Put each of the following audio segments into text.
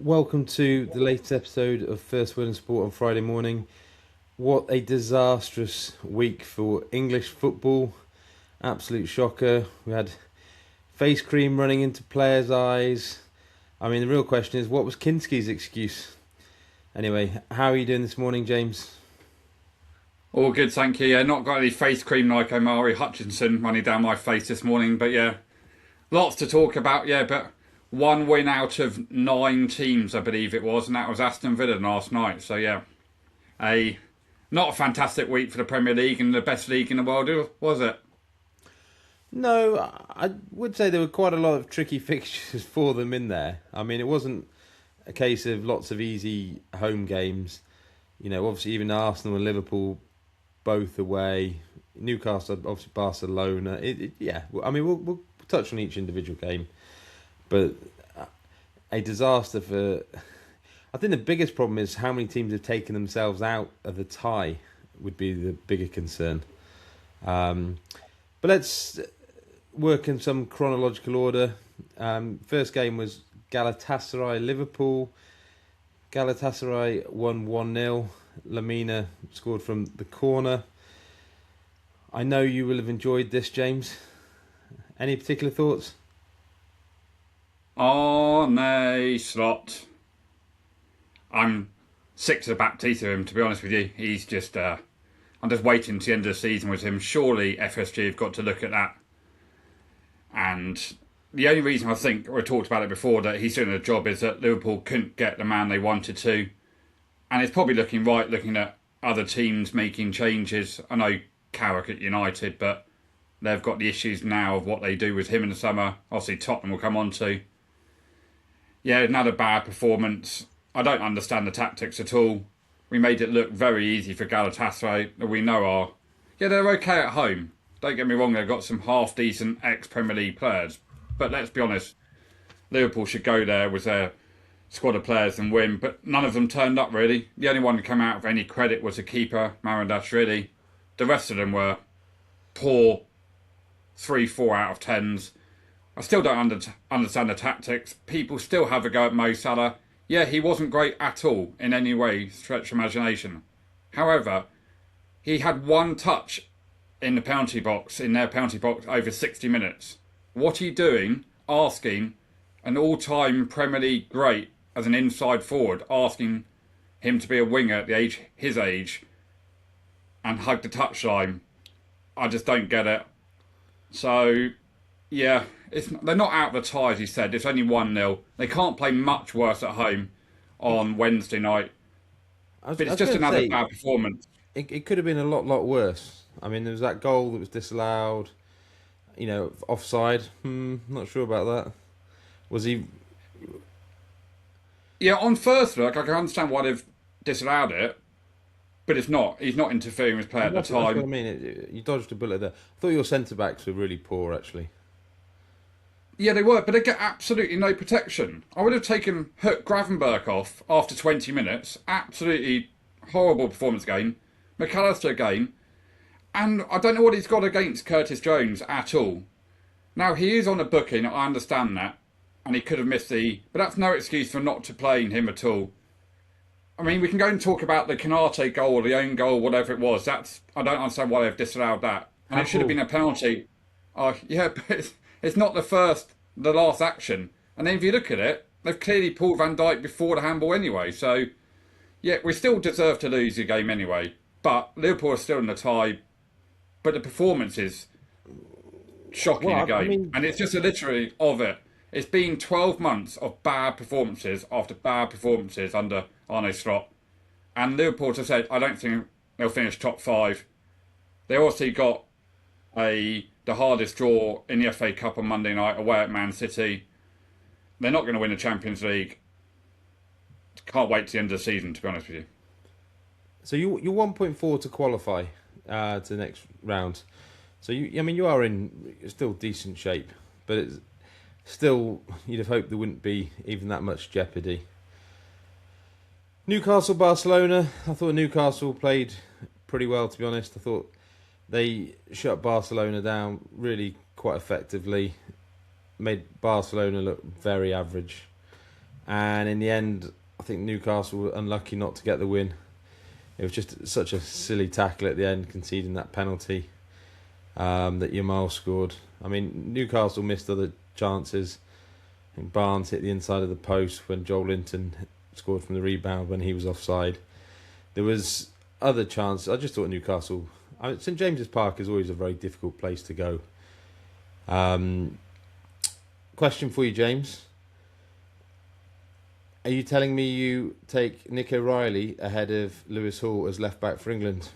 Welcome to the latest episode of First Word in Sport on Friday morning. What a disastrous week for English football. Absolute shocker. We had face cream running into players' eyes. I mean, the real question is, what was Kinsky's excuse? Anyway, how are you doing this morning, James? All good, thank you. Yeah, not got any face cream like Omari Hutchinson running down my face this morning, but yeah, lots to talk about. Yeah, but one win out of 9 teams, I believe it was, and that was Aston Villa last night. So yeah, a not a fantastic week for the Premier League and the best league in the world, was it? No, I would say there were quite a lot of tricky fixtures for them in there. I mean, it wasn't a case of lots of easy home games. You know, obviously even Arsenal and Liverpool both away. Newcastle, obviously Barcelona. Yeah. I mean, we'll touch on each individual game, but a disaster for. I think the biggest problem is how many teams have taken themselves out of the tie. Would be the bigger concern. Um, but let's work in some chronological order. First game was Galatasaray Liverpool. Galatasaray won 1-0. Lamina scored from the corner. I know you will have enjoyed this, James. Any particular thoughts? Arne Slot. I'm sick to the back teeth of him, to be honest with you. He's just, I'm just waiting to the end of the season with him. Surely FSG have got to look at that. And the only reason I think, we talked about it before, that he's doing a job is that Liverpool couldn't get the man they wanted to. And it's probably looking right, looking at other teams making changes. I know Carrick at United, but they've got the issues now of what they do with him in the summer. Obviously, Tottenham will come on to. Yeah, another bad performance. I don't understand the tactics at all. We made it look very easy for Galatasaray, that we know are. Yeah, they're okay at home. Don't get me wrong, they've got some half-decent ex-Premier League players. But let's be honest, Liverpool should go there with their squad of players and win, but none of them turned up really. The only one to come out of any credit was the keeper, Marandashvili. The rest of them were poor 3-4 out of 10s. I still don't understand the tactics. People still have a go at Mo Salah. Yeah, he wasn't great at all in any way, stretch imagination. However, he had one touch in the penalty box, in their penalty box, over 60 minutes. What are you doing asking an all-time Premier League great as an inside forward, asking him to be a winger at his age, and hug the touchline? I just don't get it. So, yeah, they're not out of the tie, as you said. It's only 1-0. They can't play much worse at home on Wednesday night. But I it's was just going to another say bad performance. it could have been a lot worse. I mean, there was that goal that was disallowed. You know, offside. Not sure about that. Was he? Yeah, on first look, I can understand why they've disallowed it, but it's not. He's not interfering with play at the That's what I time. mean. You dodged a bullet there. I thought your centre backs were really poor, actually. Yeah, they were, but they get absolutely no protection. I would have taken Hook Gravenberg off after 20 minutes. Absolutely horrible performance again. McAllister again. And I don't know what he's got against Curtis Jones at all. Now, he is on a booking, I understand that. And he could have missed but that's no excuse for not to playing him at all. I mean, we can go and talk about the Canate goal or the own goal, whatever it was. I don't understand why they've disallowed that. And it should have Handball. been a penalty. Yeah, but it's not the last action. And then if you look at it, they've clearly pulled Van Dijk before the handball anyway. So, yeah, we still deserve to lose the game anyway. But Liverpool are still in the tie. But the performance is shocking Well, I again. mean, And it's just a literally of it. It's been 12 months of bad performances after bad performances under Arne Slot. And Liverpool have said, I don't think they'll finish top five. They also got the hardest draw in the FA Cup on Monday night away at Man City. They're not going to win the Champions League. Can't wait to the end of the season, to be honest with you. so you're 1.4 to qualify to the next round. So I mean, you are in still decent shape, but it's still you'd have hoped there wouldn't be even that much jeopardy. Newcastle Barcelona. I thought Newcastle played pretty well, to be honest. I thought they shut Barcelona down really quite effectively. Made Barcelona look very average. And in the end, I think Newcastle were unlucky not to get the win. It was just such a silly tackle at the end, conceding that penalty that Yamal scored. I mean, Newcastle missed other chances. I think Barnes hit the inside of the post when Joel Linton scored from the rebound when he was offside. There was other chances. I just thought Newcastle... St James's Park is always a very difficult place to go. Question for you, James. Are you telling me you take Nick O'Reilly ahead of Lewis Hall as left back for England?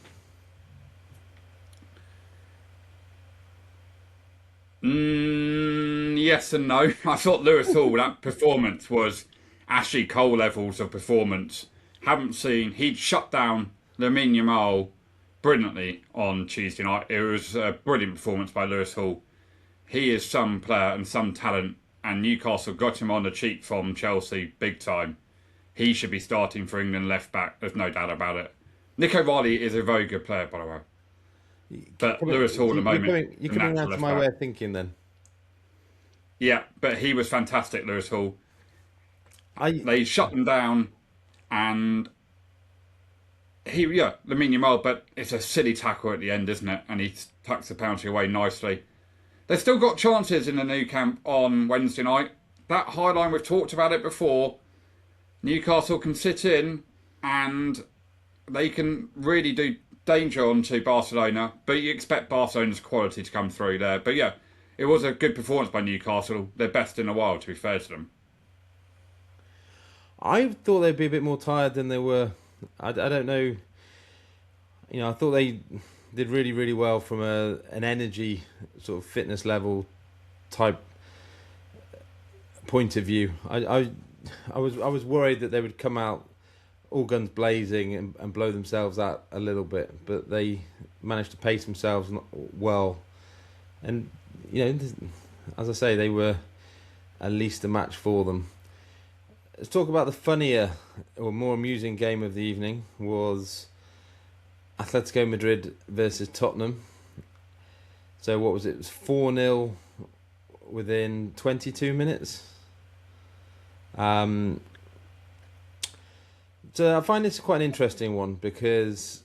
Yes and no. I thought Lewis Hall, that performance was Ashley Cole levels of performance. He'd shut down Lamine Yamal brilliantly on Tuesday night. It was a brilliant performance by Lewis Hall. He is some player and some talent, and Newcastle got him on the cheek from Chelsea big time. He should be starting for England left back, there's no doubt about it. Nick O'Reilly is a very good player, by the way. But Lewis Hall at the moment... You're coming down to my way of thinking then. Yeah, but he was fantastic, Lewis Hall. They shut him down, and Lamine Yamal, but it's a silly tackle at the end, isn't it? And he tucks the penalty away nicely. They've still got chances in the Nou Camp on Wednesday night. That high line, we've talked about it before. Newcastle can sit in and they can really do danger onto Barcelona, but you expect Barcelona's quality to come through there. But yeah, it was a good performance by Newcastle. They're best in a while, to be fair to them. I thought they'd be a bit more tired than they were. I don't know. You know, I thought they did really, really well from an energy sort of fitness level type point of view. I was worried that they would come out all guns blazing and blow themselves out a little bit, but they managed to pace themselves well. And you know, as I say, they were at least a match for them. Let's talk about the funnier or more amusing game of the evening was Atletico Madrid versus Tottenham. So what was it? It was 4-0 within 22 minutes. So I find this quite an interesting one because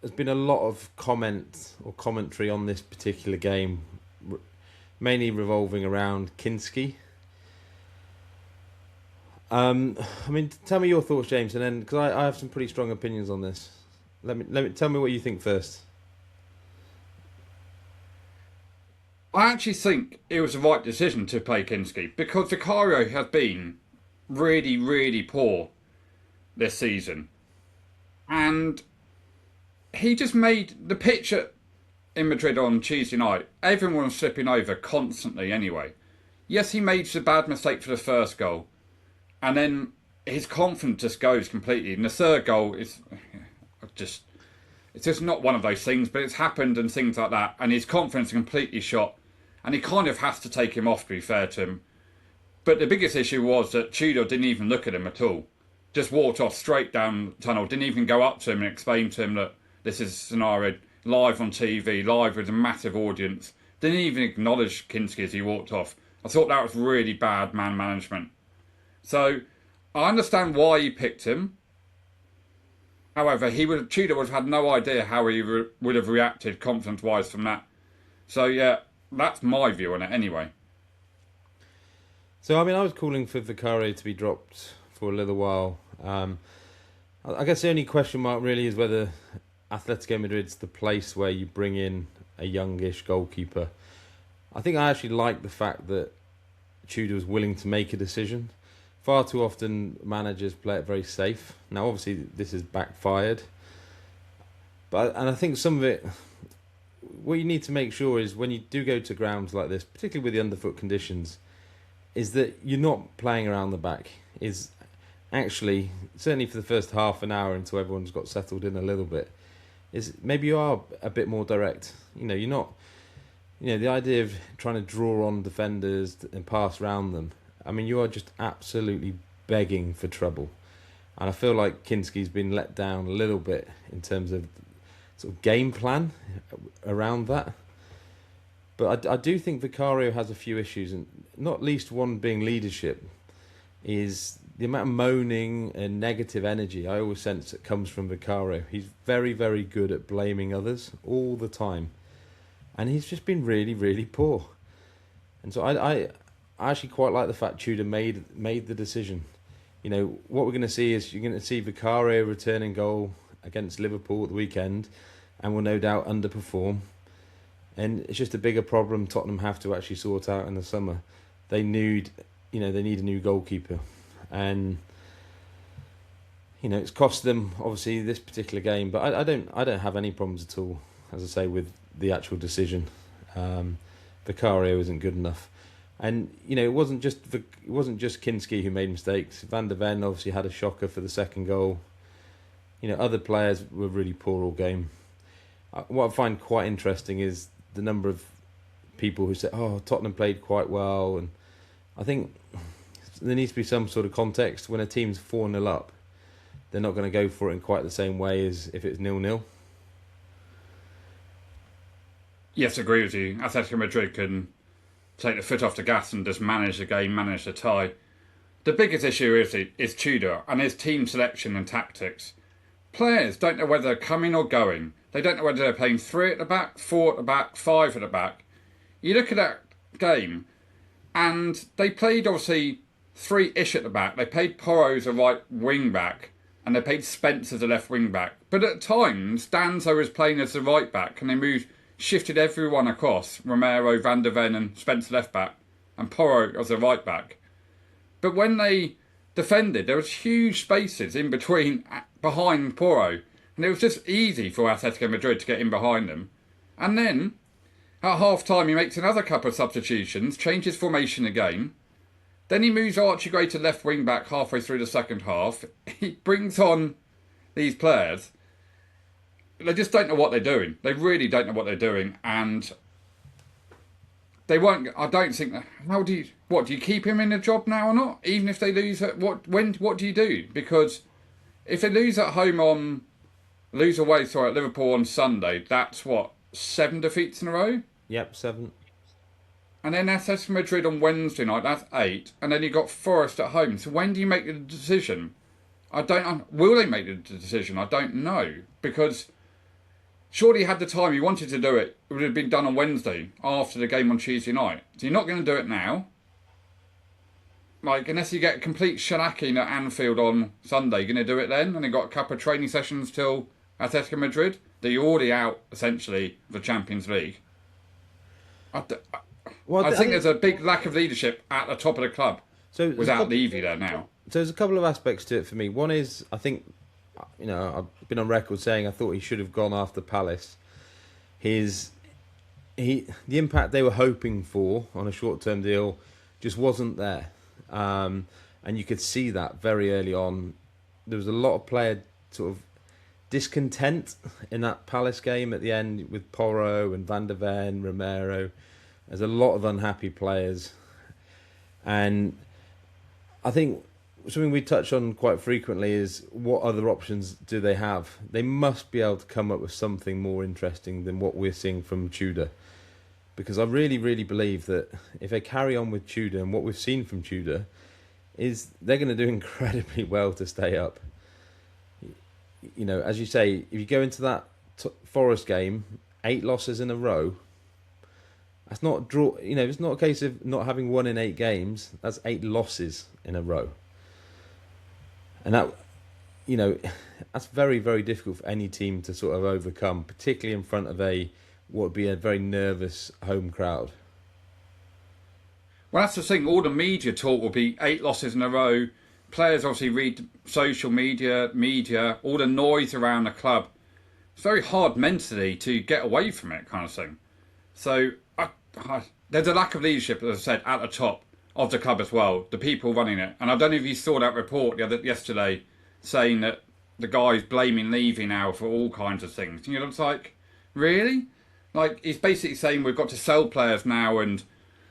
there's been a lot of comment or commentary on this particular game, mainly revolving around Kinsky. I mean, tell me your thoughts, James, and then because I have some pretty strong opinions on this. Let me tell me what you think first. I actually think it was the right decision to play Kinsky because Vicario has been really, really poor this season, and he just made the pitch in Madrid on Tuesday night. Everyone was slipping over constantly anyway. Yes, he made a bad mistake for the first goal. And then his confidence just goes completely. And the third goal is it's just not one of those things, but it's happened and things like that. And his confidence is completely shot. And he kind of has to take him off, to be fair to him. But the biggest issue was that Tudor didn't even look at him at all. Just walked off straight down the tunnel. Didn't even go up to him and explain to him that this is a scenario live on TV, live with a massive audience. Didn't even acknowledge Kinsky as he walked off. I thought that was really bad man management. So, I understand why he picked him. However, Tudor would have had no idea how he would have reacted confidence-wise from that. So, yeah, that's my view on it anyway. So, I mean, I was calling for Vicario to be dropped for a little while. I guess the only question mark really is whether Atletico Madrid's the place where you bring in a youngish goalkeeper. I think I actually like the fact that Tudor was willing to make a decision. Far too often managers play it very safe. Now obviously this has backfired. And I think some of it, what you need to make sure is when you do go to grounds like this, particularly with the underfoot conditions, is that you're not playing around the back. Is actually, certainly for the first half an hour until everyone's got settled in a little bit, is maybe you are a bit more direct. You know, you're not, the idea of trying to draw on defenders and pass around them. I mean, you are just absolutely begging for trouble. And I feel like Kinsky's been let down a little bit in terms of sort of game plan around that. But I do think Vicario has a few issues, and not least one being leadership, is the amount of moaning and negative energy I always sense that comes from Vicario. He's very, very good at blaming others all the time. And he's just been really, really poor. And so I actually quite like the fact Tudor made the decision. You know, what we're going to see is you're going to see Vicario returning goal against Liverpool at the weekend and will no doubt underperform. And it's just a bigger problem Tottenham have to actually sort out in the summer. They need a new goalkeeper. And it's cost them obviously this particular game, but I don't have any problems at all, as I say, with the actual decision. Vicario isn't good enough, and it wasn't just Kinsky who made mistakes. Van der Ven obviously had a shocker for the second goal. Other players were really poor all game. What I find quite interesting is the number of people who say, "Oh, Tottenham played quite well," and I think there needs to be some sort of context. When a team's 4-0 up, they're not going to go for it in quite the same way as if it's 0-0. Yes, I agree with you. Atletico Madrid can take the foot off the gas and just manage the game, manage the tie. The biggest issue is Tudor and his team selection and tactics. Players don't know whether they're coming or going. They don't know whether they're playing 3 at the back, 4 at the back, 5 at the back. You look at that game, and they played obviously 3-ish at the back. They played Porro as a right wing back, and they played Spence as a left wing back. But at times, Danzo was playing as the right back, and they shifted everyone across. Romero, Van der Ven, and Spence left back, and Porro as a right back. But when they defended, there was huge spaces in between, behind Porro, and it was just easy for Atletico Madrid to get in behind them. And then, at half-time, he makes another couple of substitutions, changes formation again. Then he moves Archie Gray to left wing back halfway through the second half. He brings on these players. They just don't know what they're doing. They really don't know what they're doing, and they won't. I don't think. How do you keep him in the job now or not? Even if they lose, what do you do? Because if they lose at home lose away at Liverpool on Sunday, that's 7 defeats in a row. Yep, 7. And then Atletico Madrid on Wednesday night, that's 8. And then you got Forest at home. So when do you make the decision? Will they make the decision? I don't know. Because surely he had the time he wanted to do it. It would have been done on Wednesday after the game on Tuesday night. So you're not going to do it now. Unless you get complete shellacking at Anfield on Sunday, you're going to do it then? And you've got a couple of training sessions till Atletico Madrid. That you're already out, essentially, of the Champions League. I think there's a big lack of leadership at the top of the club without Levy there now. So there's a couple of aspects to it for me. One is, I think, I've been on record saying I thought he should have gone after Palace. The impact they were hoping for on a short-term deal just wasn't there. And you could see that very early on. There was a lot of player sort of discontent in that Palace game at the end with Porro and Van der Ven, Romero. There's a lot of unhappy players. And I think something we touch on quite frequently is what other options do they have? They must be able to come up with something more interesting than what we're seeing from Tudor. Because I really, really believe that if they carry on with Tudor and what we've seen from Tudor is they're going to do incredibly well to stay up. As you say, if you go into that Forest game, 8 losses in a row, that's not a draw. It's not a case of not having won in 8 games. That's 8 losses in a row. And that, that's very, very difficult for any team to sort of overcome, particularly in front of what would be a very nervous home crowd. Well, that's the thing. All the media talk will be 8 losses in a row. Players obviously read social media, all the noise around the club. It's very hard mentally to get away from it, kind of thing. So there's a lack of leadership, as I said, at the top of the club as well. The people running it, and I don't know if you saw that report yesterday saying that the guy's blaming Levy now for all kinds of things. It's like, really? He's basically saying we've got to sell players now, and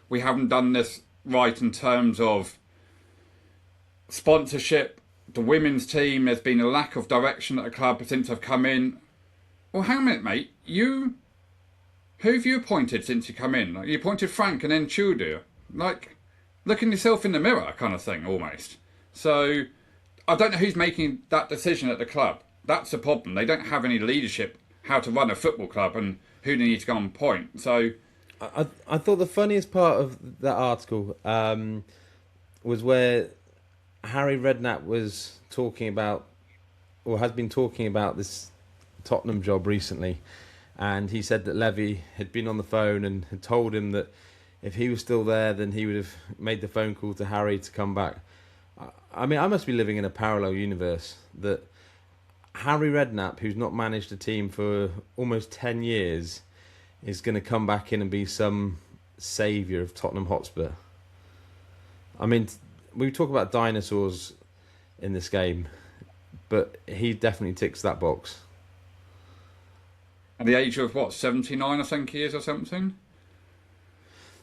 we haven't done this right in terms of sponsorship, the women's team. There's been a lack of direction at the club since I've come in. Well, hang on a minute, mate. Who have you appointed since you come in? You appointed Frank and then Tudor. Look at yourself in the mirror, kind of thing, almost. So I don't know who's making that decision at the club. That's the problem. They don't have any leadership how to run a football club and who they need to go on point. So I thought the funniest part of that article was where Harry Redknapp was talking about, or has been talking about, this Tottenham job recently, and he said that Levy had been on the phone and had told him that if he was still there, then he would have made the phone call to Harry to come back. I mean, I must be living in a parallel universe that Harry Redknapp, who's not managed a team for almost 10 years, is going to come back in and be some saviour of Tottenham Hotspur. I mean, we talk about dinosaurs in this game, but he definitely ticks that box. at the age of, what, 79 I think he is or something?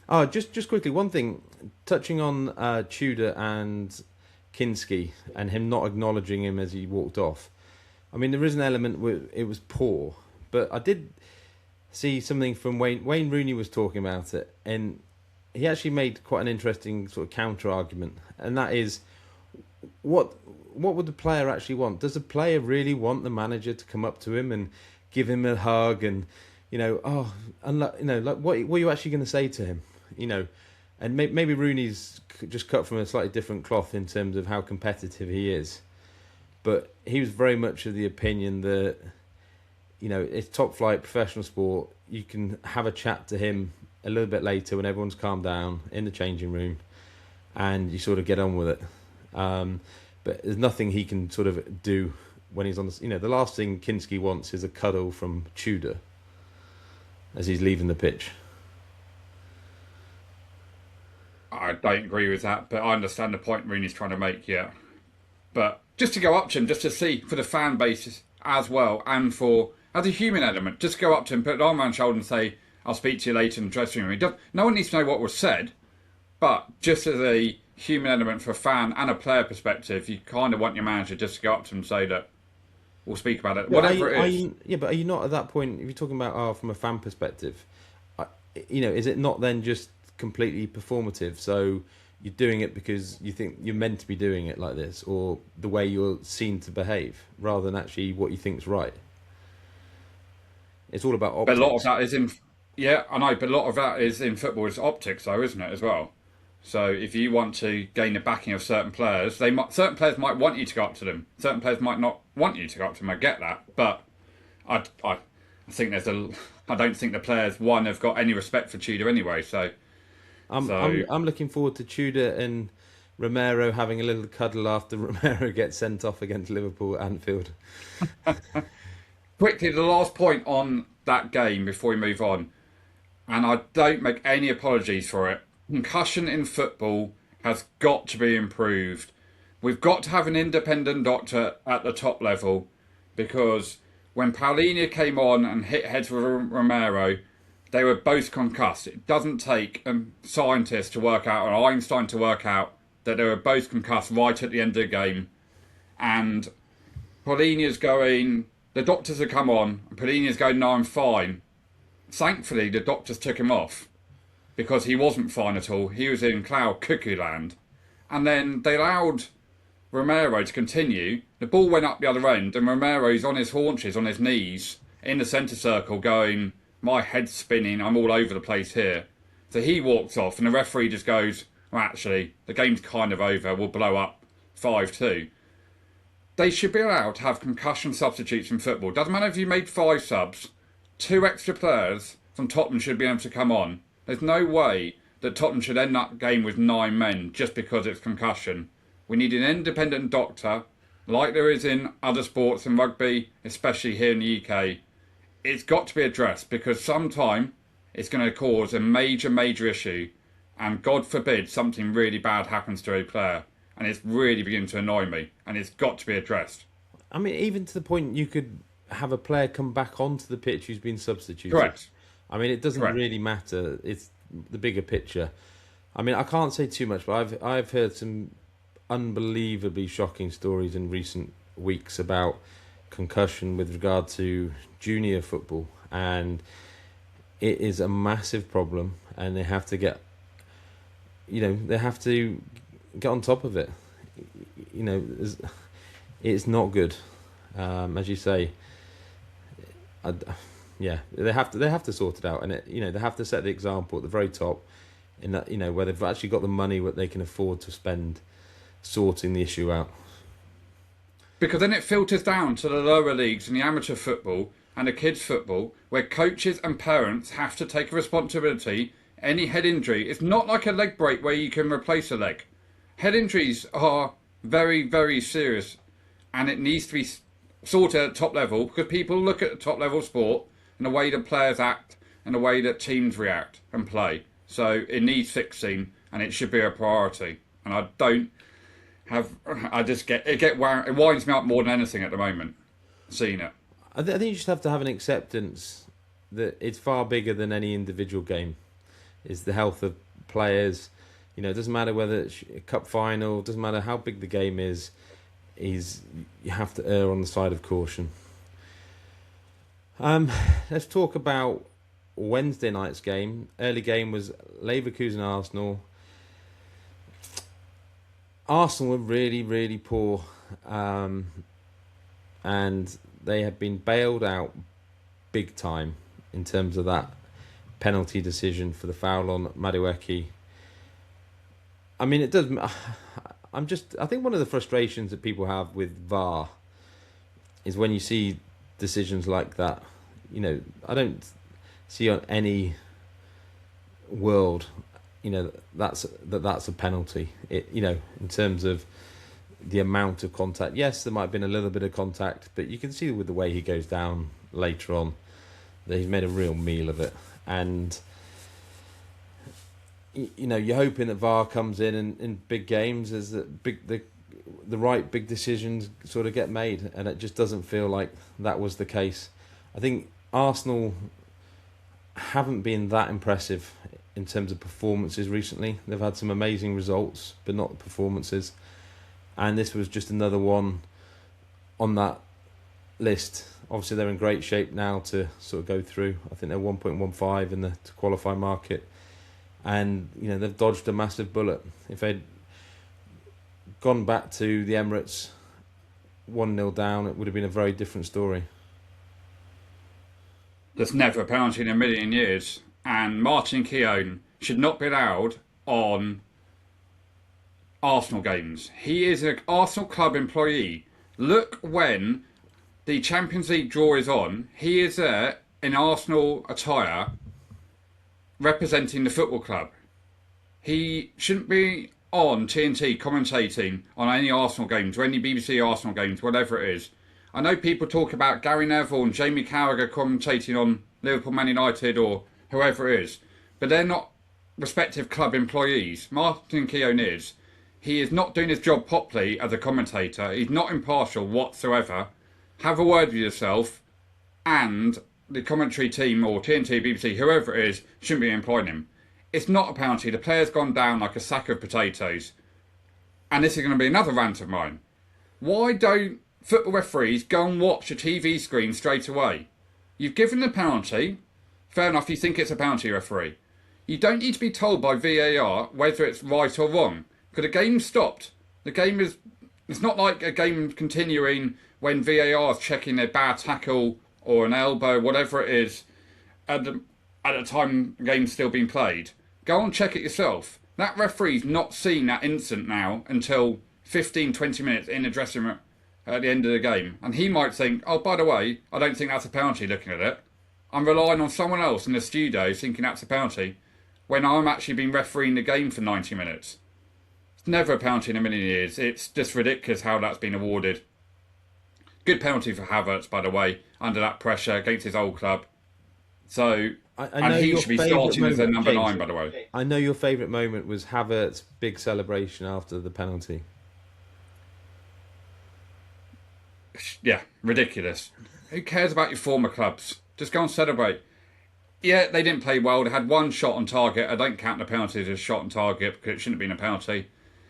Oh, just quickly, one thing, touching on Tudor and Kinsky and him not acknowledging him as he walked off. I mean, there is an element where it was poor, but I did see something from Wayne. Wayne Rooney was talking about it, and he actually made quite an interesting sort of counter argument, and that is, what would the player actually want? Does the player really want the manager to come up to him and give him a hug and, like, what are you actually going to say to him? And maybe Rooney's just cut from a slightly different cloth in terms of how competitive he is. But he was very much of the opinion that, it's top flight professional sport. You can have a chat to him a little bit later when everyone's calmed down in the changing room and you sort of get on with it. But there's nothing he can sort of do when he's on the... the last thing Kinsky wants is a cuddle from Tudor as he's leaving the pitch. I don't agree with that, but I understand the point Rooney's trying to make, yeah. But just to go up to him, just to see, for the fan base as well, and for, as a human element, just go up to him, put an arm around his shoulder and say, I'll speak to you later in the dressing room. No one needs to know what was said, but just as a human element for a fan and a player perspective, you kind of want your manager just to go up to him and say that we'll speak about it, whatever it is. But are you not at that point, if you're talking about from a fan perspective, is it not then just completely performative? So you're doing it because you think you're meant to be doing it like this, or the way you're seen to behave, rather than actually what you think's right. It's all about optics. But a lot of that is in... Yeah, I know, but a lot of that is in football is optics, though, isn't it, as well? So if you want to gain the backing of certain players, certain players might want you to go up to them. Certain players might not want you to go up to them. I get that, but I think I don't think the players have got any respect for Tudor anyway. So I'm looking forward to Tudor and Romero having a little cuddle after Romero gets sent off against Liverpool at Anfield. Quickly, the last point on that game before we move on, and I don't make any apologies for it. Concussion in football has got to be improved. We've got to have an independent doctor at the top level, because when Paulinho came on and hit heads with Romero, they were both concussed. It doesn't take a scientist to work out, or Einstein to work out, that they were both concussed right at the end of the game. And Paulinho's going... The doctors have come on, and Paulinho's going, no, I'm fine. Thankfully, the doctors took him off, because he wasn't fine at all. He was in cloud cuckoo land. And then they allowed Romero to continue. The ball went up the other end, and Romero's on his haunches, on his knees, in the centre circle, going, my head's spinning, I'm all over the place here. So he walks off, and the referee just goes, well, actually, the game's kind of over, we'll blow up 5-2. They should be allowed to have concussion substitutes in football. Doesn't matter if you made 5 subs, 2 extra players from Tottenham should be able to come on. There's no way that Tottenham should end that game with 9 men just because it's concussion. We need an independent doctor, like there is in other sports and rugby, especially here in the UK. It's got to be addressed, because sometime it's going to cause a major issue, and God forbid something really bad happens to a player, and it's really beginning to annoy me, and it's got to be addressed. I mean, even to the point you could have a player come back onto the pitch who's been substituted. Correct. I mean, it doesn't really matter. It's the bigger picture. I mean, I can't say too much, but I've heard some unbelievably shocking stories in recent weeks about concussion with regard to junior football, and it is a massive problem, and they have to get on top of it. it's not good. As you say, they have to sort it out, and they have to set the example at the very top, in that where they've actually got the money what they can afford to spend, sorting the issue out. Because then it filters down to the lower leagues and the amateur football and the kids' football, where coaches and parents have to take responsibility. Any head injury, it's not like a leg break where you can replace a leg. Head injuries are very, very serious, and it needs to be sorted at top level, because people look at the top level sport and the way that players act and the way that teams react and play. So it needs fixing, and it should be a priority. And it winds me up more than anything at the moment, seeing it. I think you just have to have an acceptance that it's far bigger than any individual game. It's the health of players. It doesn't matter whether it's a cup final, doesn't matter how big the game is. You have to err on the side of caution. Let's talk about Wednesday night's game. Early game was Leverkusen Arsenal. Arsenal were really, really poor, and they have been bailed out big time in terms of that penalty decision for the foul on Madueke. I mean, it does. I think one of the frustrations that people have with VAR is when you see decisions like that. I don't see on any world, that's a penalty. In terms of the amount of contact. Yes, there might have been a little bit of contact, but you can see with the way he goes down later on that he's made a real meal of it. And you're hoping that VAR comes in big games as the right big decisions sort of get made, and it just doesn't feel like that was the case. I think Arsenal haven't been that impressive in terms of performances recently. They've had some amazing results, but not performances. And this was just another one on that list. Obviously, they're in great shape now to sort of go through. I think they're 1.15 in the to qualify market. And, they've dodged a massive bullet. If they'd gone back to the Emirates 1-0 down, it would have been a very different story. There's never a penalty in a million years. And Martin Keown should not be allowed on Arsenal games. He is an Arsenal club employee. Look, when the Champions League draw is on, he is there in Arsenal attire representing the football club. He shouldn't be on TNT commentating on any Arsenal games or any BBC Arsenal games, whatever it is. I know people talk about Gary Neville and Jamie Carragher commentating on Liverpool, Man United or whoever it is, but they're not respective club employees. Martin Keown is. He is not doing his job properly as a commentator. He's not impartial whatsoever. Have a word with yourself, and the commentary team or TNT, BBC, whoever it is, shouldn't be employing him. It's not a penalty. The player's gone down like a sack of potatoes. And this is going to be another rant of mine. Why don't football referees go and watch a TV screen straight away? You've given the penalty. Fair enough, you think it's a penalty, referee. You don't need to be told by VAR whether it's right or wrong. Because the game's stopped. The game is... It's not like a game continuing when VAR is checking a bad tackle or an elbow, whatever it is, at the time the game's still being played. Go and check it yourself. That referee's not seen that instant now until 15, 20 minutes in the dressing room at the end of the game. And he might think, oh, by the way, I don't think that's a penalty looking at it. I'm relying on someone else in the studio thinking that's a penalty when I'm actually been refereeing the game for 90 minutes. It's never a penalty in a million years. It's just ridiculous how that's been awarded. Good penalty for Havertz, by the way, under that pressure against his old club. So, and he should be starting as a number 9, by the way. I know your favourite moment was Havertz's big celebration after the penalty. Yeah, ridiculous. Who cares about your former clubs? Just go and celebrate. Yeah, they didn't play well. They had one shot on target. I don't count the penalty as a shot on target because it shouldn't have been a penalty.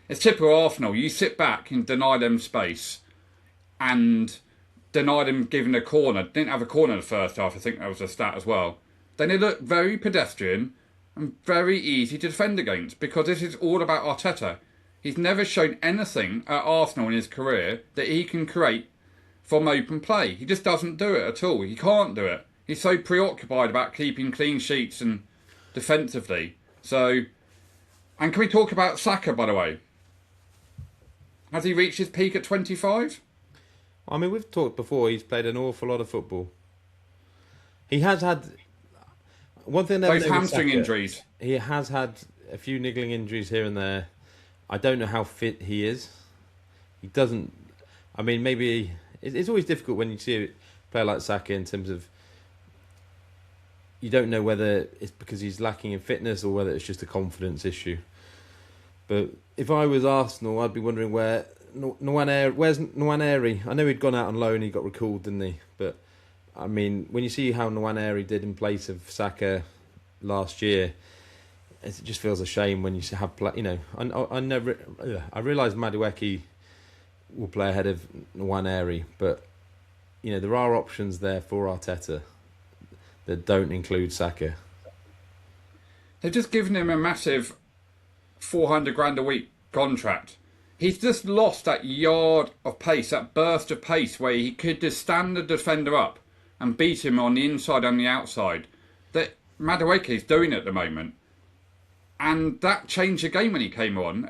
It's typical Arsenal. You sit back and deny them space and deny them giving a corner. Didn't have a corner in the first half. I think that was a stat as well. Then they look very pedestrian and very easy to defend against because this is all about Arteta. He's never shown anything at Arsenal in his career that he can create from open play. He just doesn't do it at all. He can't do it. He's so preoccupied about keeping clean sheets and defensively. So, and can we talk about Saka, by the way? Has he reached his peak at 25? I mean, we've talked before, he's played an awful lot of football. He has had... One thing those hamstring injuries. He has had a few niggling injuries here and there. I don't know how fit he is. He doesn't... I mean, maybe... It's always difficult when you see a player like Saka in terms of... You don't know whether it's because he's lacking in fitness or whether it's just a confidence issue. But if I was Arsenal, I'd be wondering where's Nwaneri? I know he'd gone out on loan, he got recalled, didn't he? But, I mean, when you see how Nwaneri did in place of Saka last year, it just feels a shame when you have... I realise Madueke will play ahead of Nwaneri, but, there are options there for Arteta that don't include Saka. They've just given him a massive 400 grand a week contract. He's just lost that yard of pace, that burst of pace where he could just stand the defender up and beat him on the inside and the outside. That Madueke is doing at the moment. And that changed the game when he came on.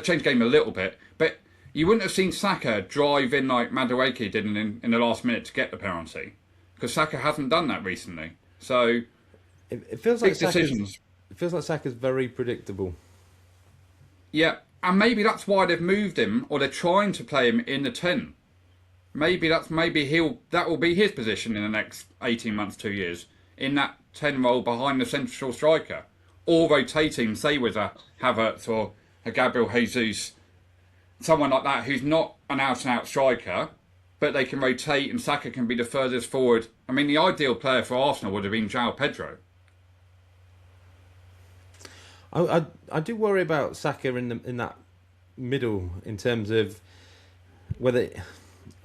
Changed the game a little bit. But you wouldn't have seen Saka drive in like Madueke did in the last minute to get the penalty. Because Saka hasn't done that recently. So, it feels like decisions. It feels like Saka's very predictable. Yeah, and maybe that's why they've moved him, or they're trying to play him in the 10. Maybe that will be his position in the next 18 months, 2 years, in that 10 role behind the central striker, or rotating, say with a Havertz or a Gabriel Jesus, someone like that who's not an out-and-out striker, but they can rotate and Saka can be the furthest forward. I mean, the ideal player for Arsenal would have been João Pedro. I do worry about Saka in that middle in terms of whether...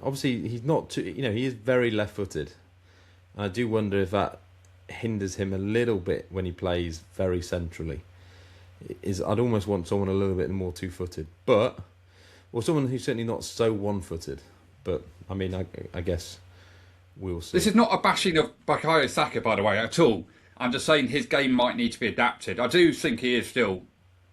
Obviously, he's not too... he is very left-footed. And I do wonder if that hinders him a little bit when he plays very centrally. I'd almost want someone a little bit more two-footed. Or someone who's certainly not so one-footed. But, I mean, I guess we'll see. This is not a bashing of Bukayo Saka, by the way, at all. I'm just saying his game might need to be adapted. I do think he is still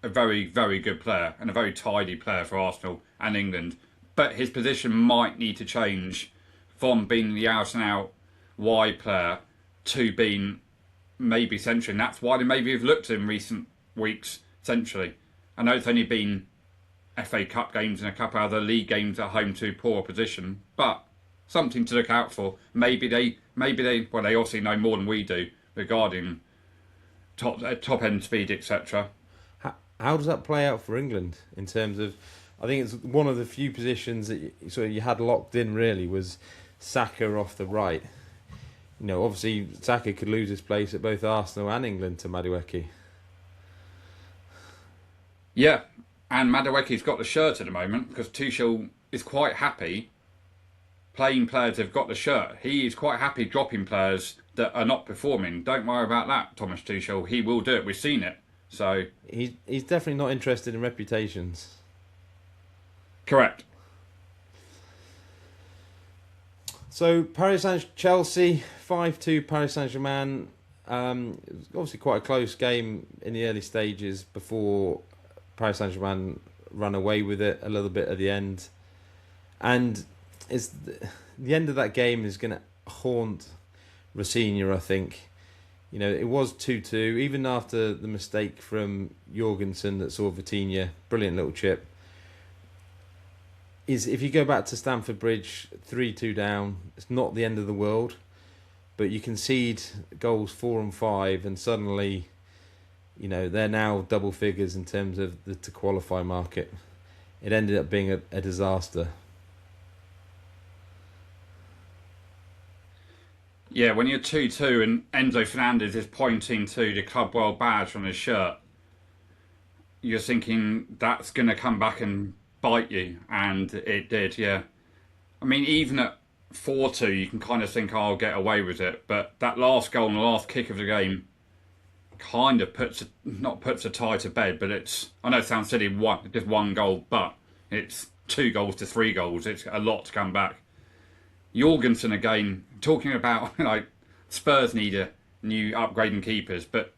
a very, very good player and a very tidy player for Arsenal and England. But his position might need to change from being the out-and-out wide player to being maybe centrally. And that's why they maybe have looked in recent weeks centrally. I know it's only been FA Cup games and a couple other league games at home to poor opposition, but something to look out for. Maybe they obviously know more than we do regarding top end speed, etc. How does that play out for England in terms of? I think it's one of the few positions that you had locked in. Really, was Saka off the right. Obviously Saka could lose his place at both Arsenal and England to Madueke. Yeah. And Madueke's got the shirt at the moment because Tuchel is quite happy playing players who've got the shirt. He is quite happy dropping players that are not performing. Don't worry about that, Thomas Tuchel. He will do it. We've seen it. So he's definitely not interested in reputations. Correct. So Paris Chelsea 5-2 Paris Saint-Germain. It was obviously quite a close game in the early stages before Paris Saint-Germain run away with it a little bit at the end. And the end of that game is going to haunt Rosenior, I think. It was 2-2, even after the mistake from Jorgensen that saw Vitinha, brilliant little chip. If you go back to Stamford Bridge, 3-2 down, it's not the end of the world. But you concede goals 4 and 5 and suddenly... they're now double figures in terms of the to qualify market. It ended up being a disaster. Yeah, when you're 2-2 and Enzo Fernandez is pointing to the Club World badge on his shirt, you're thinking that's going to come back and bite you. And it did, yeah. I mean, even at 4-2, you can kind of think, I'll get away with it. But that last goal and the last kick of the game kind of not puts a tie to bed, but I know it sounds silly, just one goal, but it's 2 goals to 3 goals. It's a lot to come back. Jorgensen again, talking about like Spurs need a new upgrading keepers, but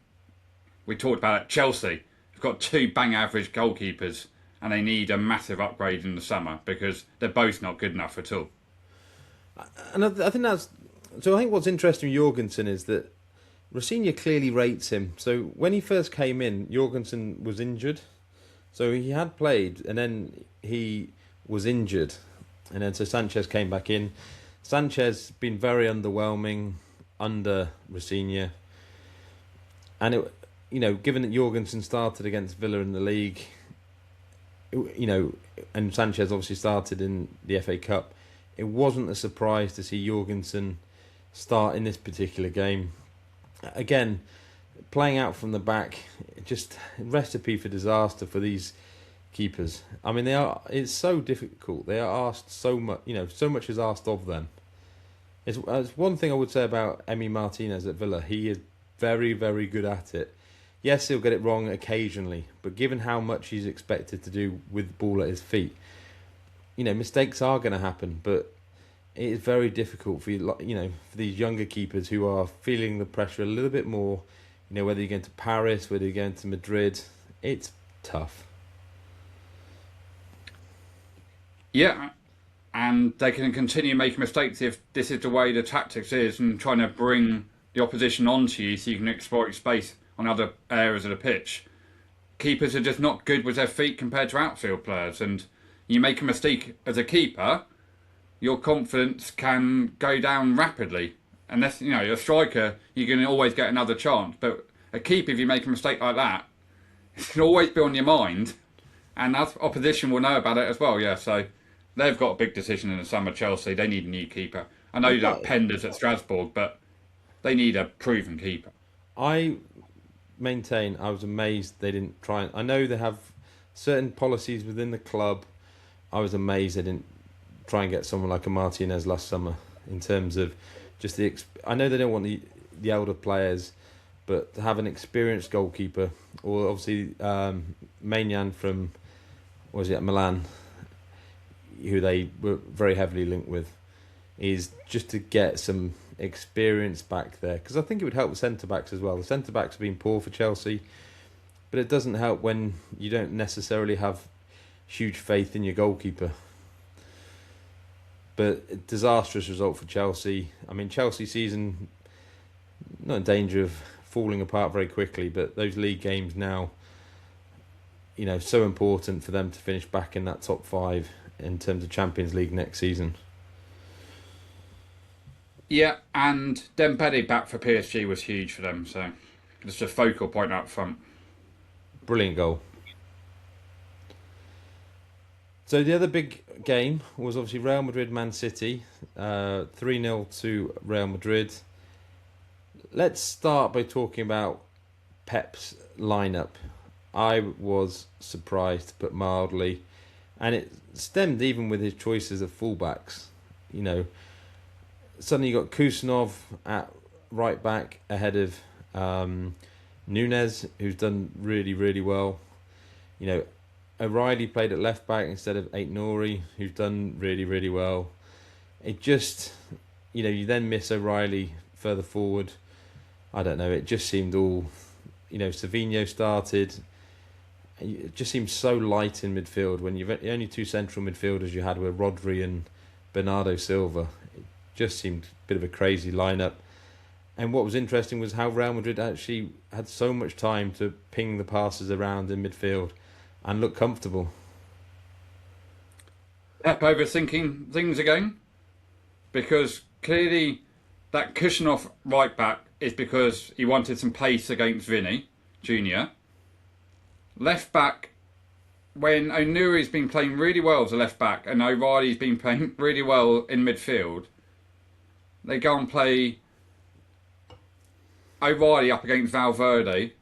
we talked about it. Chelsea have got 2 bang average goalkeepers, and they need a massive upgrade in the summer because they're both not good enough at all. And I think that's so. I think what's interesting with Jorgensen is that Rosenior clearly rates him. So when he first came in, Jorgensen was injured, so he had played, and then he was injured, and then so Sanchez came back in. Sanchez been very underwhelming under Rosenior, and it, given that Jorgensen started against Villa in the league, and Sanchez obviously started in the FA Cup, it wasn't a surprise to see Jorgensen start in this particular game. Again, playing out from the back, just a recipe for disaster for these keepers. I mean, it's so difficult. They are asked so much, so much is asked of them. It's one thing I would say about Emi Martinez at Villa. He is very, very good at it. Yes, he'll get it wrong occasionally, but given how much he's expected to do with the ball at his feet, mistakes are going to happen, but it is very difficult for for these younger keepers who are feeling the pressure a little bit more. Whether you're going to Paris, whether you're going to Madrid, it's tough. Yeah, and they can continue making mistakes if this is the way the tactics is, and trying to bring the opposition onto you so you can exploit space on other areas of the pitch. Keepers are just not good with their feet compared to outfield players, and you make a mistake as a keeper, your confidence can go down rapidly. Unless, you're a striker, you can always get another chance. But a keeper, if you make a mistake like that, it can always be on your mind. And that opposition will know about it as well, yeah. So they've got a big decision in the summer, Chelsea. They need a new keeper. I know that Pender's at Strasbourg, but they need a proven keeper. I maintain I was amazed they didn't try. I know they have certain policies within the club. I was amazed they didn't try and get someone like a Martinez last summer in terms of just I know they don't want the elder players, but to have an experienced goalkeeper, or obviously Maignan from Milan, who they were very heavily linked with, is just to get some experience back there, because I think it would help the centre backs as well. The centre backs have been poor for Chelsea, but it doesn't help when you don't necessarily have huge faith in your goalkeeper. But a disastrous result for Chelsea. I mean, Chelsea season not in danger of falling apart very quickly, but those league games now, so important for them to finish back in that top 5 in terms of Champions League next season. Yeah, and Dembele back for PSG was huge for them, so just a focal point up front. Brilliant goal. So the other big game was obviously Real Madrid-Man City, 3-0 to Real Madrid. Let's start by talking about Pep's lineup. I was surprised, but mildly, and it stemmed even with his choices of fullbacks. Suddenly you got Kusanov at right back ahead of Nunez, who's done really, really well. O'Reilly played at left back instead of Aït-Nouri, who's done really, really well. It just, you then miss O'Reilly further forward. I don't know, it just seemed all, Savinho started. It just seemed so light in midfield when you've only 2 central midfielders you had were Rodri and Bernardo Silva. It just seemed a bit of a crazy lineup. And what was interesting was how Real Madrid actually had so much time to ping the passes around in midfield and look comfortable. Pep overthinking things again, because clearly that cushion off right back is because he wanted some pace against Vinny Jr. Left back, when Aït-Nouri's been playing really well as a left back and O'Reilly's been playing really well in midfield, they go and play O'Reilly up against Valverde,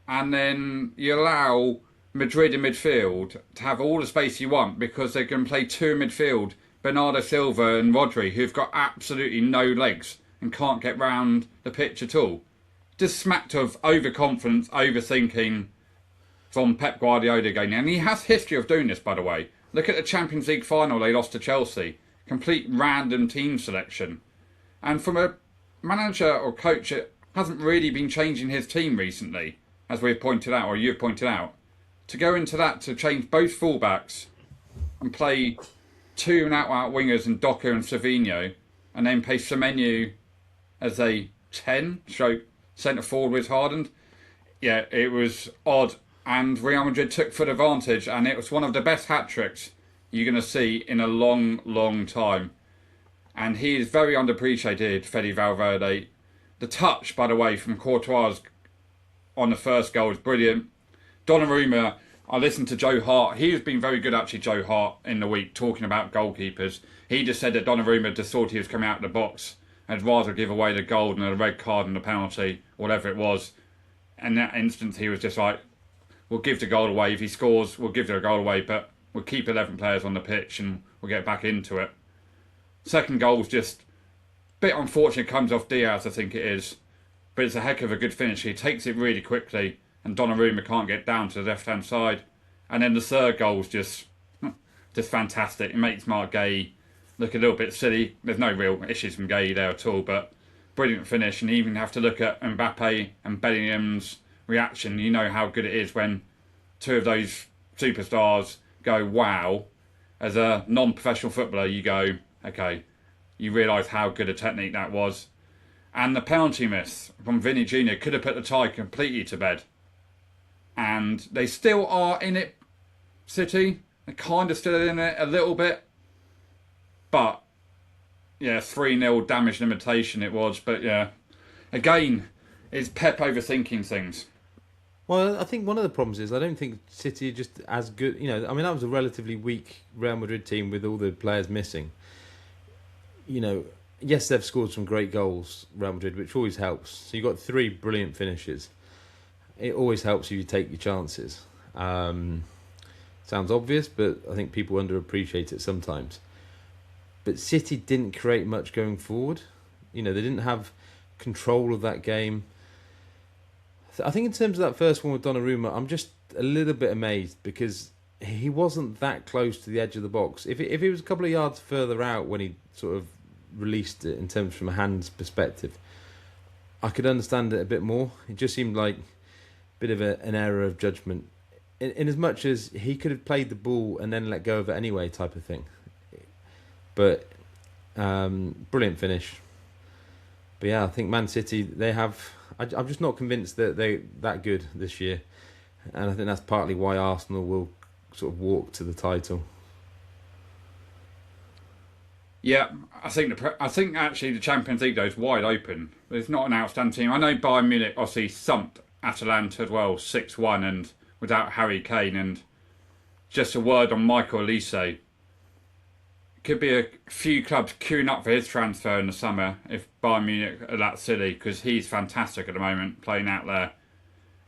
and then you allow Madrid in midfield to have all the space you want because they can play 2 in midfield, Bernardo Silva and Rodri, who've got absolutely no legs and can't get round the pitch at all. just smacked of overconfidence, overthinking from Pep Guardiola again. And he has history of doing this, by the way. Look at the Champions League final they lost to Chelsea. Complete random team selection. And from a manager or coach that hasn't really been changing his team recently, as we've pointed out, or you've pointed out, to go into that, to change both fullbacks and play two and out wingers in Docker and Savinho, and then play Semenyo as a 10, stroke centre forward with Haaland. Yeah, it was odd, and Real Madrid took full advantage, and it was one of the best hat-tricks you're going to see in a long, long time. And he is very underappreciated, Fede Valverde. The touch, by the way, from Courtois on the first goal is brilliant. Donnarumma, I listened to Joe Hart. He has been very good, actually, Joe Hart, in the week, talking about goalkeepers. He just said that Donnarumma just thought he was coming out of the box and rather give away the goal than a red card and a penalty, whatever it was. In that instance, he was just like, we'll give the goal away. If he scores, we'll give the goal away, but we'll keep 11 players on the pitch and we'll get back into it. Second goal's just a bit unfortunate. Comes off Diaz, I think it is. But it's a heck of a good finish. He takes it really quickly and Donnarumma can't get down to the left-hand side. And then the third goal's just fantastic. It makes Mark Gay look a little bit silly. There's no real issues from Gay there at all, but brilliant finish. And you even have to look at Mbappe and Bellingham's reaction. You know how good it is when two of those superstars go wow. As a non-professional footballer, you go, okay, you realise how good a technique that was. And the penalty miss from Vinny Jr. could have put the tie completely to bed. And they still are in it, City. They're kind of still in it a little bit. But, yeah, 3-0 damage limitation it was. But, yeah, again, it's Pep overthinking things. Well, I think one of the problems is I don't think City are just as good. You know, I mean, that was a relatively weak Real Madrid team with all the players missing. You know, yes, they've scored some great goals, Real Madrid, which always helps. So you've got 3 brilliant finishes. It always helps you take your chances. Sounds obvious, but I think people underappreciate it sometimes. But City didn't create much going forward. You know, they didn't have control of that game. I think in terms of that first one with Donnarumma, I'm just a little bit amazed because he wasn't that close to the edge of the box. If he was a couple of yards further out when he sort of released it in terms from a hand's perspective, I could understand it a bit more. It just seemed like a bit of an error of judgment. In as much as he could have played the ball and then let go of it anyway type of thing. But brilliant finish. But yeah, I think Man City, they have... I'm just not convinced that they're that good this year. And I think that's partly why Arsenal will sort of walk to the title. Yeah, I think actually the Champions League though is wide open. It's not an outstanding team. I know Bayern Munich obviously thumped Atalanta as well, 6-1, and without Harry Kane. And just a word on Michael Olise. Could be a few clubs queuing up for his transfer in the summer if Bayern Munich are that silly, because he's fantastic at the moment, playing out there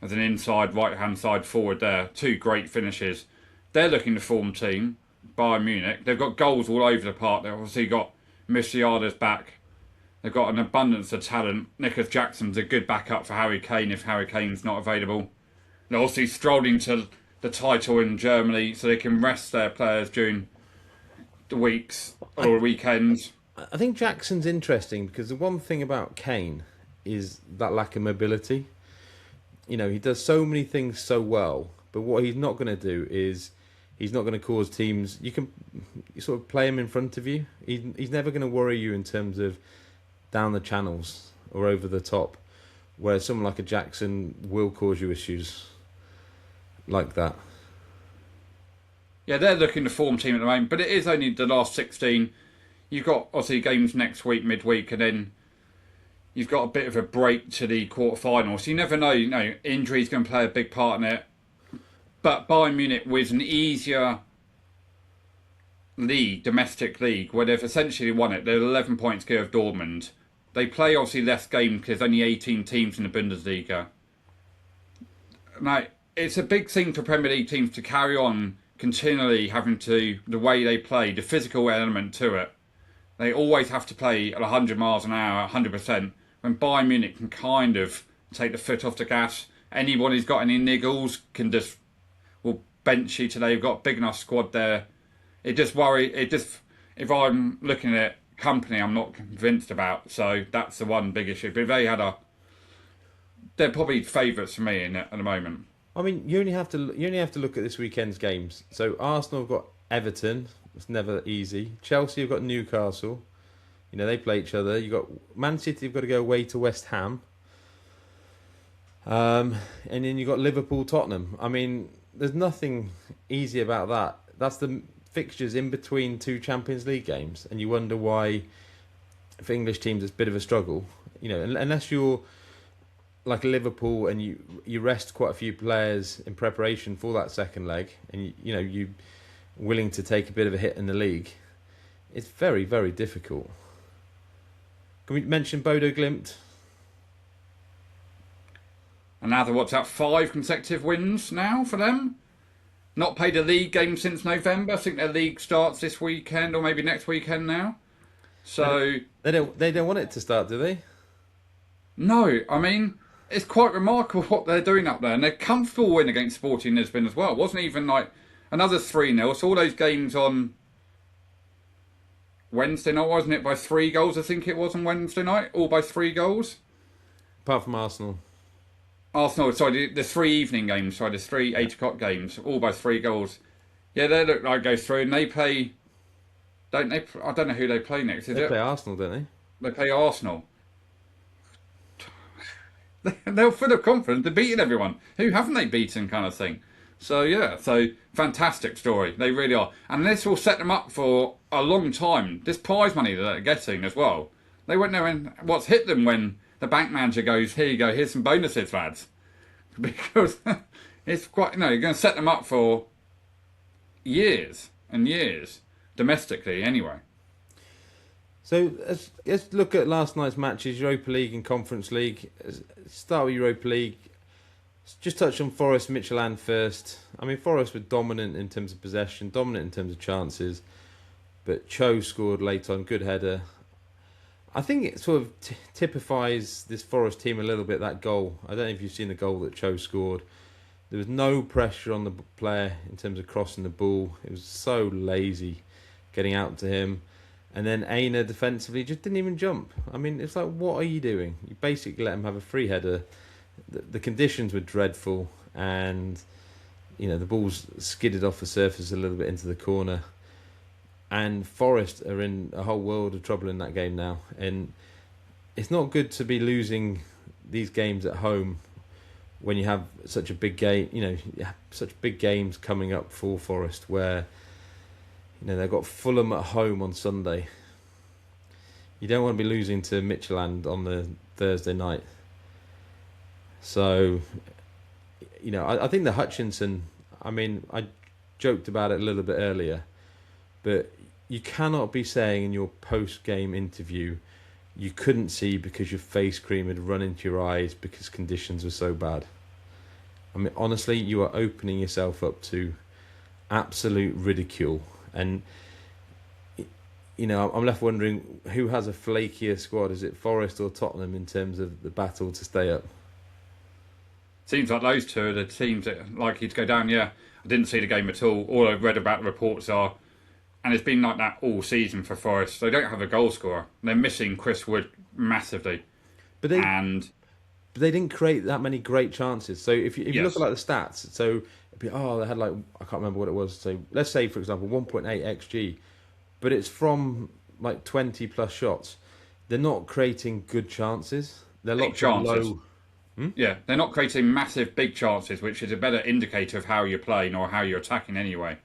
as an inside, right-hand side forward there. 2 great finishes. They're looking to form team, Bayern Munich. They've got goals all over the park. They've obviously got Musiala's back. They've got an abundance of talent. Nicholas Jackson's a good backup for Harry Kane if Harry Kane's not available. They're obviously strolling to the title in Germany so they can rest their players during the weeks or weekends. I think Jackson's interesting because the one thing about Kane is that lack of mobility. You know, he does so many things so well, but what he's not going to do is he's not going to cause teams... You can sort of play him in front of you. He's never going to worry you in terms of down the channels or over the top, whereas someone like a Jackson will cause you issues like that. Yeah, they're looking to form team at the moment, but it is only the last 16. You've got, obviously, games next week, midweek, and then you've got a bit of a break to the quarterfinals. So you never know, injuries going to play a big part in it. But Bayern Munich with an easier league, domestic league, where they've essentially won it. They're 11 points clear of Dortmund. They play, obviously, less games because there's only 18 teams in the Bundesliga. Now, it's a big thing for Premier League teams to carry on continually having to, the way they play, the physical element to it. They always have to play at 100 miles an hour, 100%, when Bayern Munich can kind of take the foot off the gas. Anyone who's got any niggles will bench you today. You've got a big enough squad there. If I'm looking at company, I'm not convinced about. So that's the one big issue. But they're probably favourites for me at the moment. I mean, you only have to look at this weekend's games. So Arsenal have got Everton. It's never easy. Chelsea have got Newcastle. You know, they play each other. You got Man City have got to go away to West Ham. And then you got Liverpool, Tottenham. I mean, there's nothing easy about that. That's the fixtures in between two Champions League games, and you wonder why for English teams it's a bit of a struggle. You know, unless you're like Liverpool and you rest quite a few players in preparation for that second leg, and you're willing to take a bit of a hit in the league, it's very, very difficult. Can we mention Bodo Glimt? And now what's that, 5 consecutive wins now for them? Not played a league game since November. I think their league starts this weekend or maybe next weekend now. So they don't want it to start, do they? No, I mean, it's quite remarkable what they're doing up there, and they're comfortable win against Sporting Lisbon as well. It wasn't even like another 3-0. So all those games on Wednesday night, wasn't it, by 3 goals? I think it was on Wednesday night, all by 3 goals. Apart from Arsenal. Sorry, the 3 evening games, the 3 8 o'clock games, all by 3 goals. Yeah, they look like go through, and they play. Don't they? I don't know who they play next. They play Arsenal, don't they? They play Arsenal. They're full of confidence. They're beating everyone. Who haven't they beaten, kind of thing. So yeah, fantastic story. They really are, and this will set them up for a long time. This prize money that they're getting as well. They won't know what's hit them when the bank manager goes, "Here you go. Here's some bonuses, lads," because it's quite. You're going to set them up for years and years domestically, anyway. So let's look at last night's matches: Europa League and Conference League. Start with Europa League. Just touch on Forest Midtjylland first. I mean, Forest were dominant in terms of possession, dominant in terms of chances, but Cho scored late on, good header. I think it sort of typifies this Forest team a little bit, that goal. I don't know if you've seen the goal that Cho scored. There was no pressure on the player in terms of crossing the ball. It was so lazy getting out to him. And then Aina defensively just didn't even jump. I mean, it's like, what are you doing? You basically let him have a free header. The conditions were dreadful, and the ball's skidded off the surface a little bit into the corner. And Forest are in a whole world of trouble in that game now. And it's not good to be losing these games at home when you have such a big game, such big games coming up for Forest, where they've got Fulham at home on Sunday. You don't want to be losing to Midtjylland on the Thursday night. So, I think the Hutchinson, I joked about it a little bit earlier, but you cannot be saying in your post-game interview you couldn't see because your face cream had run into your eyes because conditions were so bad. I mean, honestly, you are opening yourself up to absolute ridicule. And, I'm left wondering who has a flakier squad. Is it Forest or Tottenham in terms of the battle to stay up? Seems like those two are the teams that are likely to go down, yeah. I didn't see the game at all. All I've read about the reports are, and it's been like that all season for Forest, they don't have a goal scorer. They're missing Chris Wood massively. But they didn't create that many great chances. So if you look at like the stats, so they had I can't remember what it was. So let's say, for example, 1.8 XG, but it's from like 20 plus shots. They're not creating good chances. They're locked low. Yeah, they're not creating massive big chances, which is a better indicator of how you're playing or how you're attacking anyway.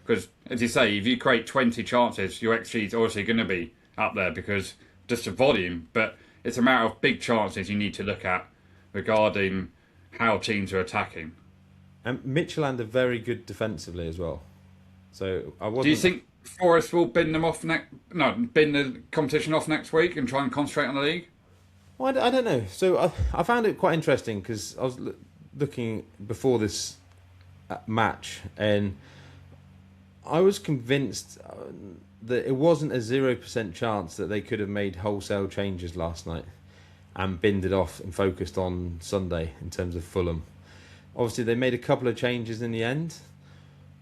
Because, as you say, if you create 20 chances, your XG is obviously going to be up there because just the volume. But it's a matter of big chances you need to look at regarding how teams are attacking. And Midtjylland are very good defensively as well. So Do you think Forest will bin the competition off next week and try and concentrate on the league? Well, I don't know. So I found it quite interesting because I was looking before this match, and I was convinced that it wasn't a 0% chance that they could have made wholesale changes last night. and binned it off and focused on Sunday in terms of Fulham. Obviously, they made a couple of changes in the end,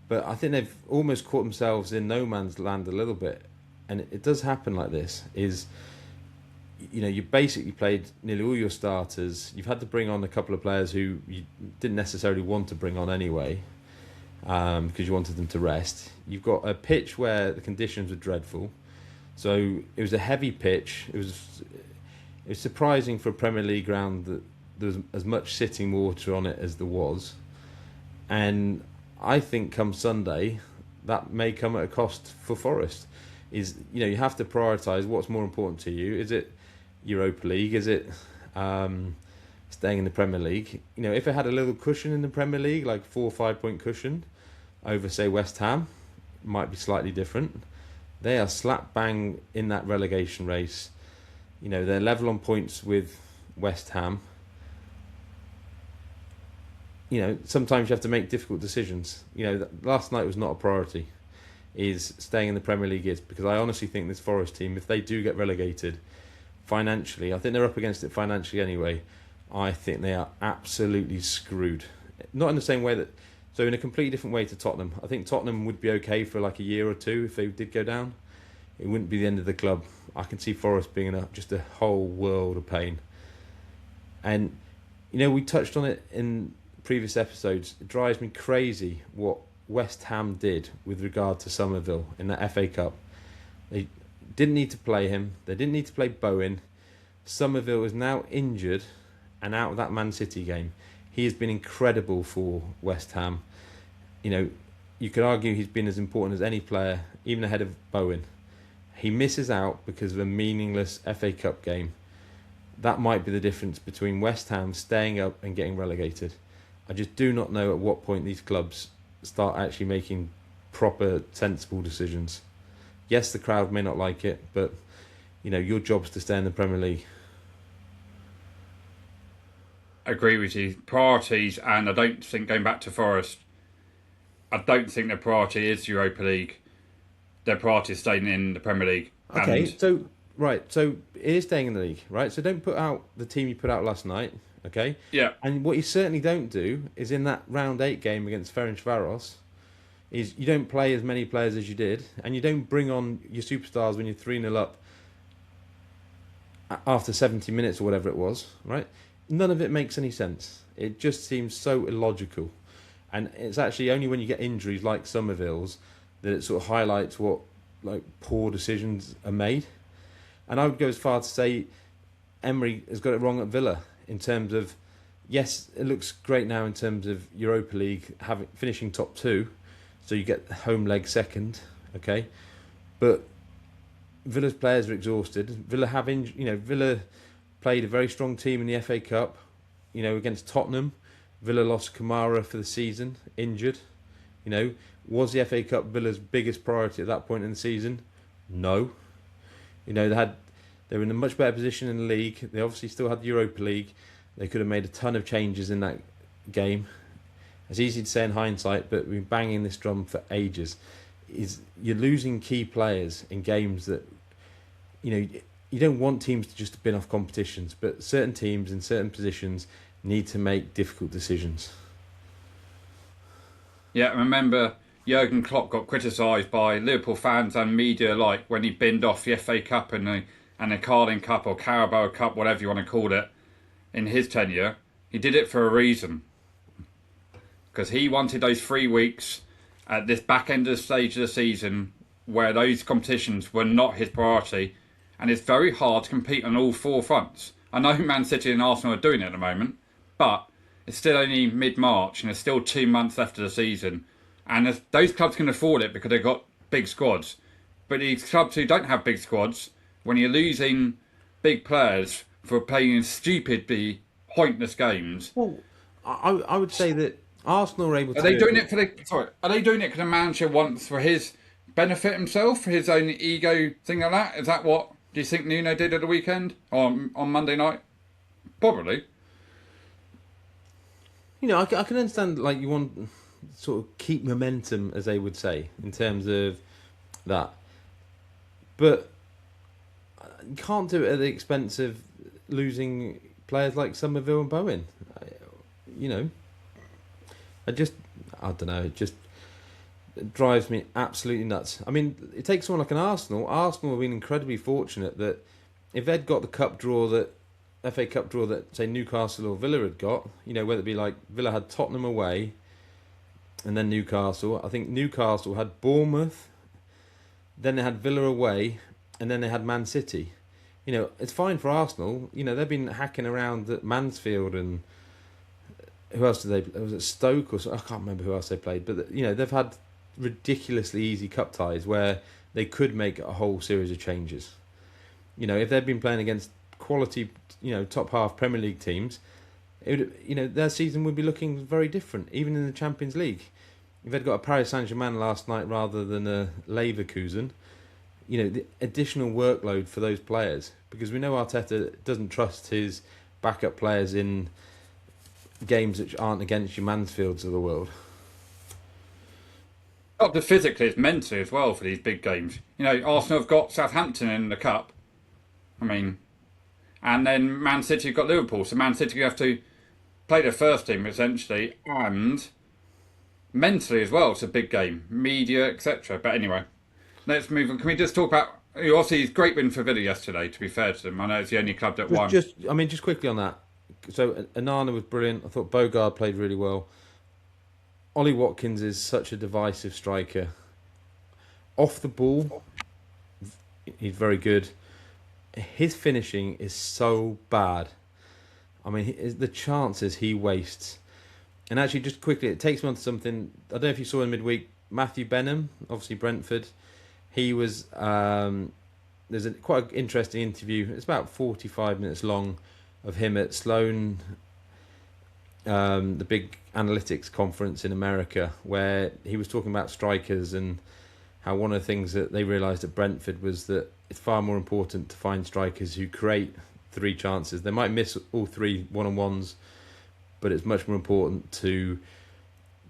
but I think they've almost caught themselves in no man's land a little bit. And it does happen like this, is, you basically played nearly all your starters. You've had to bring on a couple of players who you didn't necessarily want to bring on anyway, because you wanted them to rest. You've got a pitch where the conditions were dreadful. So it was a heavy pitch. It was surprising for a Premier League ground that there was as much sitting water on it as there was. And I think come Sunday, that may come at a cost for Forest. You have to prioritise what's more important to you. Is it Europa League? Is it staying in the Premier League? If it had a little cushion in the Premier League, like 4 or 5 point cushion over, say, West Ham, it might be slightly different. They are slap bang in that relegation race. They're level on points with West Ham. Sometimes you have to make difficult decisions. Last night was not a priority. Is staying in the Premier League is, because I honestly think this Forest team, if they do get relegated financially, I think they're up against it financially anyway. I think they are absolutely screwed. Not in the same way so in a completely different way to Tottenham. I think Tottenham would be okay for like a year or two if they did go down. It wouldn't be the end of the club. I can see Forest being just a whole world of pain. And we touched on it in previous episodes. It drives me crazy what West Ham did with regard to Somerville in that FA Cup. They didn't need to play him. They didn't need to play Bowen. Somerville is now injured and out of that Man City game. He has been incredible for West Ham. You could argue he's been as important as any player, even ahead of Bowen. He misses out because of a meaningless FA Cup game. That might be the difference between West Ham staying up and getting relegated. I just do not know at what point these clubs start actually making proper, sensible decisions. Yes, the crowd may not like it, but your job's to stay in the Premier League. I agree with you. Priorities, and I don't think, going back to Forest, I don't think their priority is Europa League. Their priority is staying in the Premier League. Okay, so it is staying in the league, right? So don't put out the team you put out last night, okay? Yeah. And what you certainly don't do is in that round 8 game against Ferencvaros, is you don't play as many players as you did, and you don't bring on your superstars when you're 3-0 up after 70 minutes or whatever it was, right? None of it makes any sense. It just seems so illogical. And it's actually only when you get injuries like Somerville's that it sort of highlights what poor decisions are made. And I would go as far to say Emery has got it wrong at Villa in terms of, yes, it looks great now in terms of Europa League finishing top 2, so you get the home leg second, okay? But Villa's players are exhausted. Villa Villa played a very strong team in the FA Cup, against Tottenham. Villa lost Kamara for the season, injured. Was the FA Cup Villa's biggest priority at that point in the season? No. They were in a much better position in the league. They obviously still had the Europa League. They could have made a ton of changes in that game. It's easy to say in hindsight, but we've been banging this drum for ages. You're losing key players in games that, you don't want teams to just bin off competitions, but certain teams in certain positions need to make difficult decisions. Yeah, I remember Jurgen Klopp got criticised by Liverpool fans and media alike when he binned off the FA Cup and the Carling Cup or Carabao Cup, whatever you want to call it, in his tenure. He did it for a reason. Because he wanted those 3 weeks at this back end of the stage of the season where those competitions were not his priority. And it's very hard to compete on all 4 fronts. I know Man City and Arsenal are doing it at the moment, but it's still only mid-March and there's still 2 months left of the season. And those clubs can afford it because they've got big squads. But these clubs who don't have big squads, when you're losing big players for playing stupidly pointless games... Well, I would say that Arsenal are able to... Are they doing it because the manager wants for his benefit himself, for his own ego thing like that? Is that what do you think Nuno did at the weekend or on Monday night? Probably. I can understand you want to sort of keep momentum, as they would say, in terms of that. But you can't do it at the expense of losing players like Somerville and Bowen. You know, I don't know. It drives me absolutely nuts. I mean, it takes someone like an Arsenal. Arsenal have been incredibly fortunate that if they'd got the FA Cup draw that, say, Newcastle or Villa had got, whether it be like Villa had Tottenham away and then Newcastle. I think Newcastle had Bournemouth, then they had Villa away, and then they had Man City. It's fine for Arsenal. They've been hacking around at Mansfield and who else did they? Was it Stoke or I can't remember who else they played. But they've had ridiculously easy cup ties where they could make a whole series of changes. If they'd been playing against quality, top half Premier League teams, their season would be looking very different, even in the Champions League. If they'd got a Paris Saint-Germain last night rather than a Leverkusen, the additional workload for those players, because we know Arteta doesn't trust his backup players in games which aren't against your Mansfields of the world. Not just physically, it's mentally as well for these big games. Arsenal have got Southampton in the cup. And then Man City have got Liverpool. So Man City have to play their first team essentially, and mentally as well. It's a big game, media, etc. But anyway, let's move on. Can we just talk about? Obviously, it's a great win for Villa yesterday. To be fair to them, I know it's the only club that won. Just quickly on that. So Onana was brilliant. I thought Bogard played really well. Ollie Watkins is such a divisive striker. Off the ball, he's very good. His finishing is so bad. The chances he wastes. And actually, just quickly, it takes me on to something. I don't know if you saw in midweek, Matthew Benham, obviously Brentford. He was. There's quite an interesting interview. It's about 45 minutes long of him at Sloan, the big analytics conference in America, where he was talking about strikers and how one of the things that they realised at Brentford was that it's far more important to find strikers who create 3 chances. They might miss all 3 one-on-ones, but it's much more important to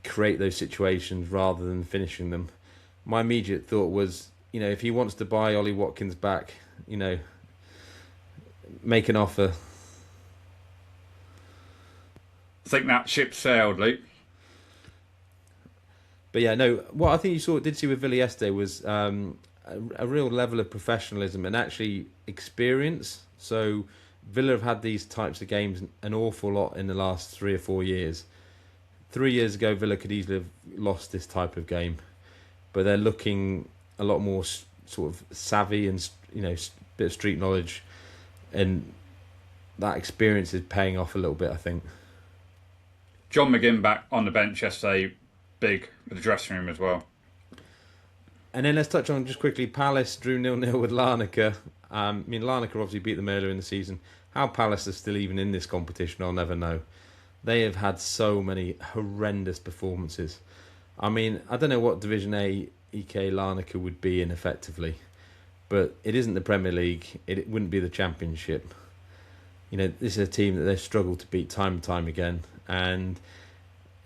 create those situations rather than finishing them. My immediate thought was, if he wants to buy Ollie Watkins back, make an offer. I think that ship sailed, Luke. But yeah, no, what I think you did see with Villa yesterday was a real level of professionalism and actually experience. So Villa have had these types of games an awful lot in the last 3 or 4 years. 3 years ago, Villa could easily have lost this type of game, but they're looking a lot more sort of savvy and bit of street knowledge, and that experience is paying off a little bit, I think. John McGinn back on the bench yesterday, big for the dressing room as well. And then let's touch on just quickly, Palace drew 0-0 with Larnaca. Larnaca obviously beat them earlier in the season. How Palace are still even in this competition, I'll never know. They have had so many horrendous performances. I don't know what Division A EK Larnaca would be in effectively, but it isn't the Premier League. It wouldn't be the Championship. This is a team that they've struggled to beat time and time again, and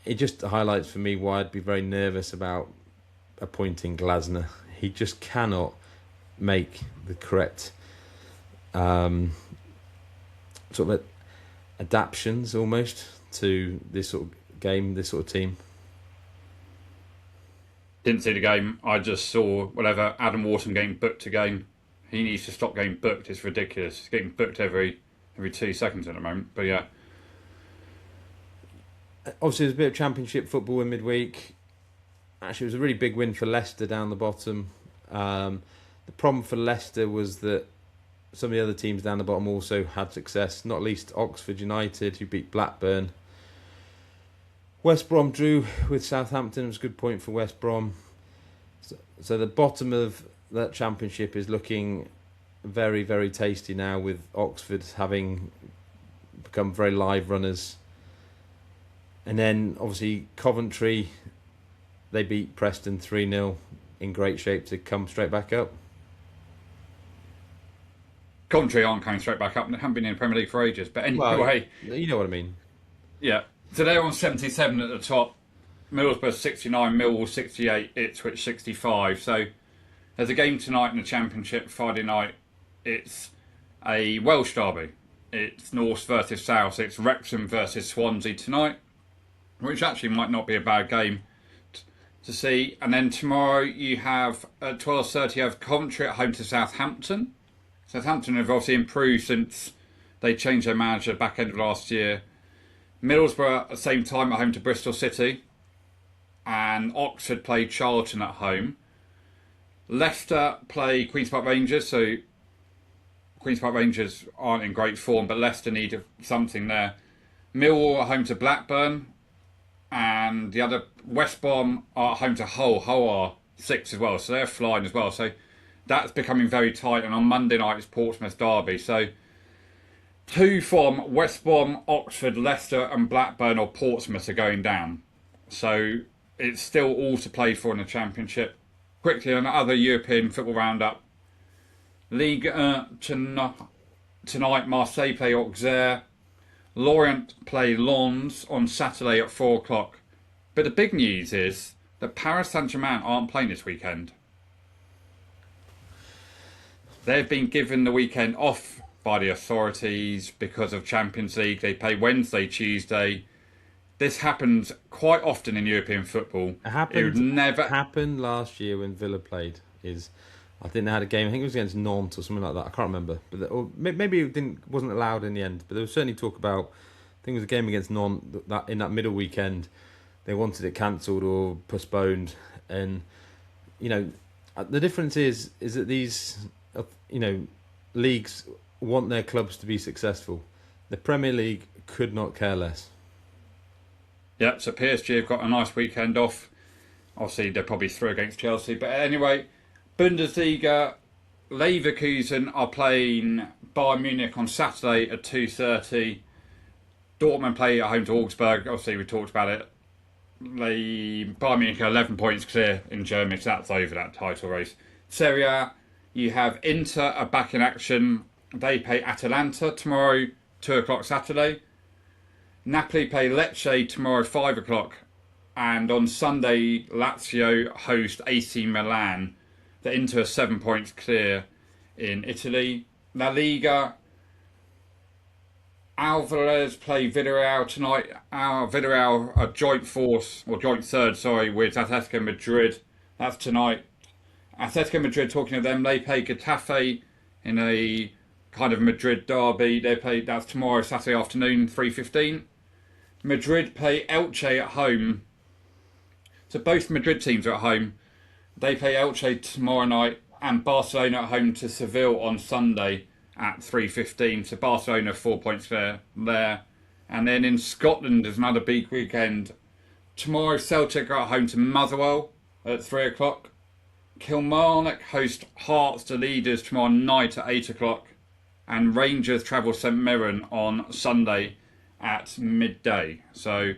it just highlights for me why I'd be very nervous about appointing Glasner. He just cannot make the correct sort of adaptations almost to this sort of game, this sort of team. Didn't see the game. I just saw whatever Adam Wharton getting booked again. He needs to stop getting booked. It's ridiculous. He's getting booked every 2 seconds at the moment. But yeah. Obviously, there's a bit of Championship football in midweek. Actually, it was a really big win for Leicester down the bottom. The problem for Leicester was that some of the other teams down the bottom also had success, not least Oxford United, who beat Blackburn. West Brom drew with Southampton. It was a good point for West Brom. So the bottom of that Championship is looking very, very tasty now, with Oxford having become very live runners. And then, obviously, Coventry, they beat Preston 3-0 in great shape to come straight back up. Coventry aren't coming straight back up. They haven't been in the Premier League for ages. But anyway... You know what I mean. Yeah. So they're on 77 at the top. Middlesbrough 69, Millwall 68, Ipswich 65. So there's a game tonight in the Championship, Friday night. It's a Welsh derby. It's North versus South. It's Wrexham versus Swansea tonight, which actually might not be a bad game to see. And then tomorrow you have at 12:30 you have Coventry at home to Southampton. Southampton have obviously improved since they changed their manager back end of last year. Middlesbrough at the same time at home to Bristol City. And Oxford play Charlton at home. Leicester play Queen's Park Rangers, so Queen's Park Rangers aren't in great form, but Leicester need something there. Millwall at home to Blackburn. And the other, West Brom are at home to Hull. Hull are 6 as well, so they're flying as well. So that's becoming very tight. And on Monday night it's Portsmouth Derby. So 2 from West Brom, Oxford, Leicester and Blackburn or Portsmouth are going down. So it's still all to play for in the Championship. Quickly on other European football roundup. Ligue 1 tonight, Marseille play Auxerre. Lorient play Lens on Saturday at 4 o'clock. But the big news is that Paris Saint-Germain aren't playing this weekend. They've been given the weekend off by the authorities because of Champions League. They play Wednesday, Tuesday. This happens quite often in European football. It would never happened last year when Villa played. I think they had a game. I think it was against Nantes or something like that. I can't remember, or maybe it wasn't allowed in the end. But there was certainly talk about. I think it was a game against Nantes that in that middle weekend. They wanted it cancelled or postponed, and the difference is that these leagues want their clubs to be successful. The Premier League could not care less. Yep, so PSG have got a nice weekend off. Obviously, they're probably through against Chelsea. But anyway, Bundesliga, Leverkusen are playing Bayern Munich on Saturday at 2:30. Dortmund play at home to Augsburg. Obviously, we talked about it. Bayern Munich are 11 points clear in Germany, so that's over that title race. Serie A, you have Inter are back in action. They play Atalanta tomorrow, 2 o'clock Saturday. Napoli play Lecce tomorrow, 5 o'clock. And on Sunday, Lazio host AC Milan. The Inter are 7 points clear in Italy. La Liga, Alvarez play Villarreal tonight. Villarreal are joint third, with Atletico Madrid. That's tonight. Atletico Madrid, talking of them, they play Getafe in a kind of Madrid derby. That's tomorrow, Saturday afternoon, 3:15. Madrid play Elche at home. So both Madrid teams are at home. They play Elche tomorrow night, and Barcelona at home to Seville on Sunday at 3:15. So Barcelona 4 points there. And then in Scotland there's another big weekend. Tomorrow Celtic are at home to Motherwell at 3 o'clock. Kilmarnock host Hearts to Leaders tomorrow night at 8 o'clock. And Rangers travel St Mirren on Sunday at midday. So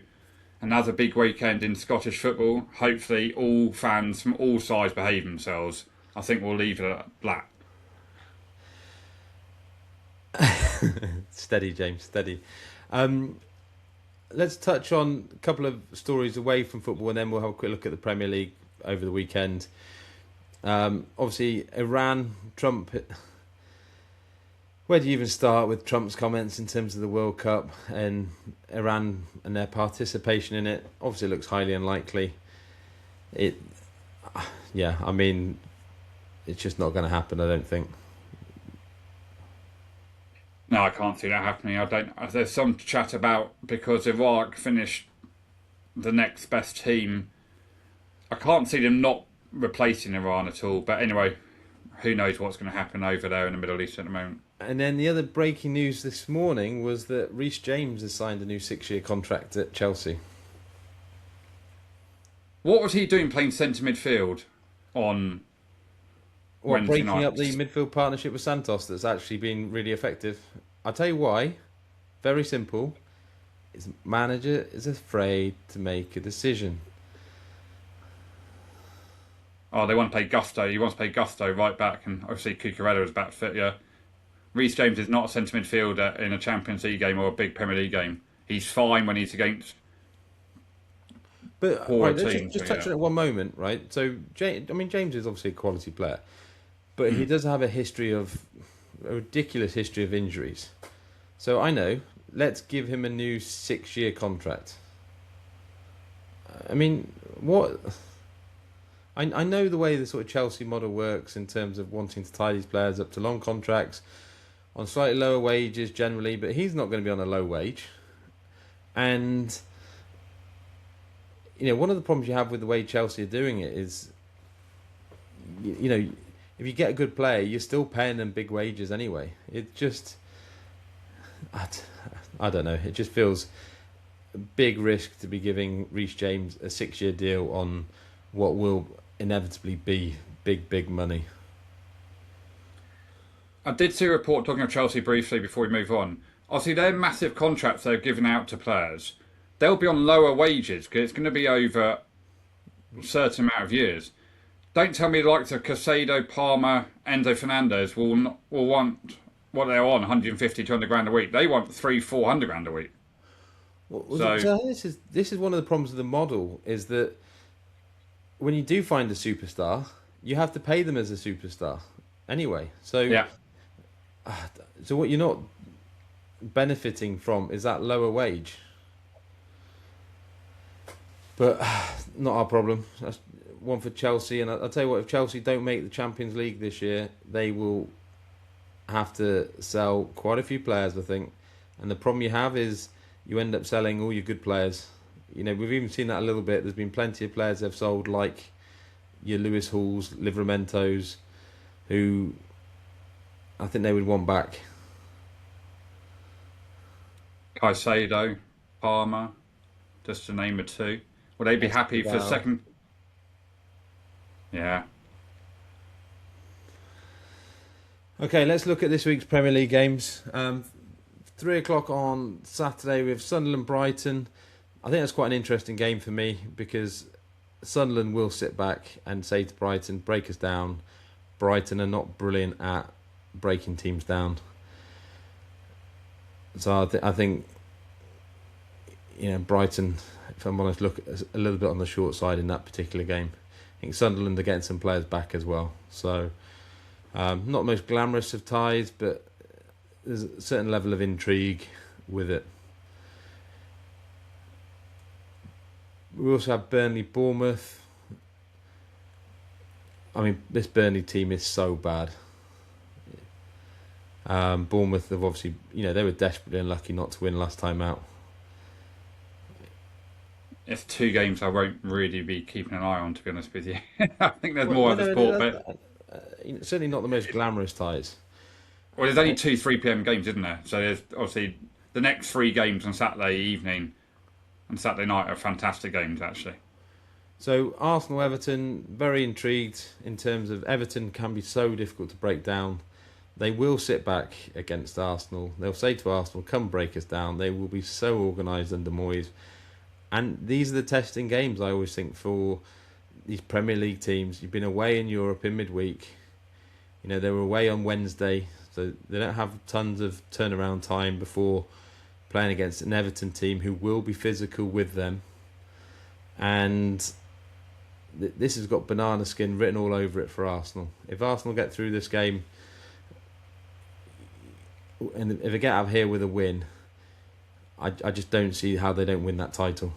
another big weekend in Scottish football. Hopefully all fans from all sides behave themselves. I think we'll leave it at that. Steady, James, steady. Let's touch on a couple of stories away from football, and then we'll have a quick look at the Premier League over the weekend. Obviously, Iran, Trump. Where do you even start with Trump's comments in terms of the World Cup and Iran and their participation in it? Obviously, it looks highly unlikely. It's just not going to happen, I don't think. No, I can't see that happening. There's some chat about because Iraq finished the next best team. I can't see them not replacing Iran at all. But anyway, who knows what's going to happen over there in the Middle East at the moment. And then the other breaking news this morning was that Reece James has signed a new 6-year contract at Chelsea. What was he doing playing centre midfield on Wednesday night? Breaking up the midfield partnership with Santos that's actually been really effective. I'll tell you why. Very simple. His manager is afraid to make a decision. Oh, they want to play Gusto. He wants to play Gusto right back, and obviously Cucurella is back fit, yeah. Reece James is not a centre midfielder in a Champions League game or a big Premier League game. He's fine when he's against poor teams. Just touch on it one moment, right? So, James is obviously a quality player, but he does have a ridiculous history of injuries. So I know. Let's give him a new 6-year contract. I mean, what? I know the way the sort of Chelsea model works in terms of wanting to tie these players up to long contracts on slightly lower wages generally, but he's not going to be on a low wage. And one of the problems you have with the way Chelsea are doing it is, if you get a good player, you're still paying them big wages anyway. It just, I don't know. It just feels a big risk to be giving Reece James a 6-year deal on what will inevitably be big money. I did see a report talking of Chelsea briefly before we move on. Obviously, their massive contracts they're giving out to players, they'll be on lower wages because it's going to be over a certain amount of years. Don't tell me the likes of Caicedo, Palmer, Enzo Fernandez will want what they're on, 150, 200 grand a week. They want 300-400 grand a week. So this is one of the problems of the model, is that when you do find a superstar, you have to pay them as a superstar anyway. So yeah. So what you're not benefiting from is that lower wage. But not our problem. That's one for Chelsea. And I'll tell you what, if Chelsea don't make the Champions League this year, they will have to sell quite a few players, I think. And the problem you have is you end up selling all your good players. We've even seen that a little bit. There's been plenty of players they've sold, like your Lewis Halls, Livramentos, who I think they would want back. Caicedo, Palmer, just to name a two. Would they be happy for second? Yeah. Okay, let's look at this week's Premier League games. 3 o'clock on Saturday with Sunderland Brighton. I think that's quite an interesting game for me because Sunderland will sit back and say to Brighton, break us down. Brighton are not brilliant at breaking teams down. So I think Brighton, if I'm honest, look a little bit on the short side in that particular game. I think Sunderland are getting some players back as well. So not the most glamorous of ties, but there's a certain level of intrigue with it. We also have Burnley-Bournemouth. I mean, this Burnley team is so bad. Bournemouth have obviously, they were desperately unlucky not to win last time out. It's 2 games I won't really be keeping an eye on, to be honest with you. I think there's more of the sport, but certainly not the most glamorous ties. Well, there's only 2 3 p.m. games, isn't there? So there's obviously the next 3 games on Saturday evening and Saturday night are fantastic games, actually. So Arsenal-Everton, very intrigued in terms of Everton can be so difficult to break down. They will sit back against Arsenal. They'll say to Arsenal, come break us down. They will be so organised under Moyes. And these are the testing games, I always think, for these Premier League teams. You've been away in Europe in midweek. They were away on Wednesday, so they don't have tons of turnaround time before playing against an Everton team who will be physical with them. And this has got banana skin written all over it for Arsenal. If Arsenal get through this game, and if they get out of here with a win, I just don't see how they don't win that title.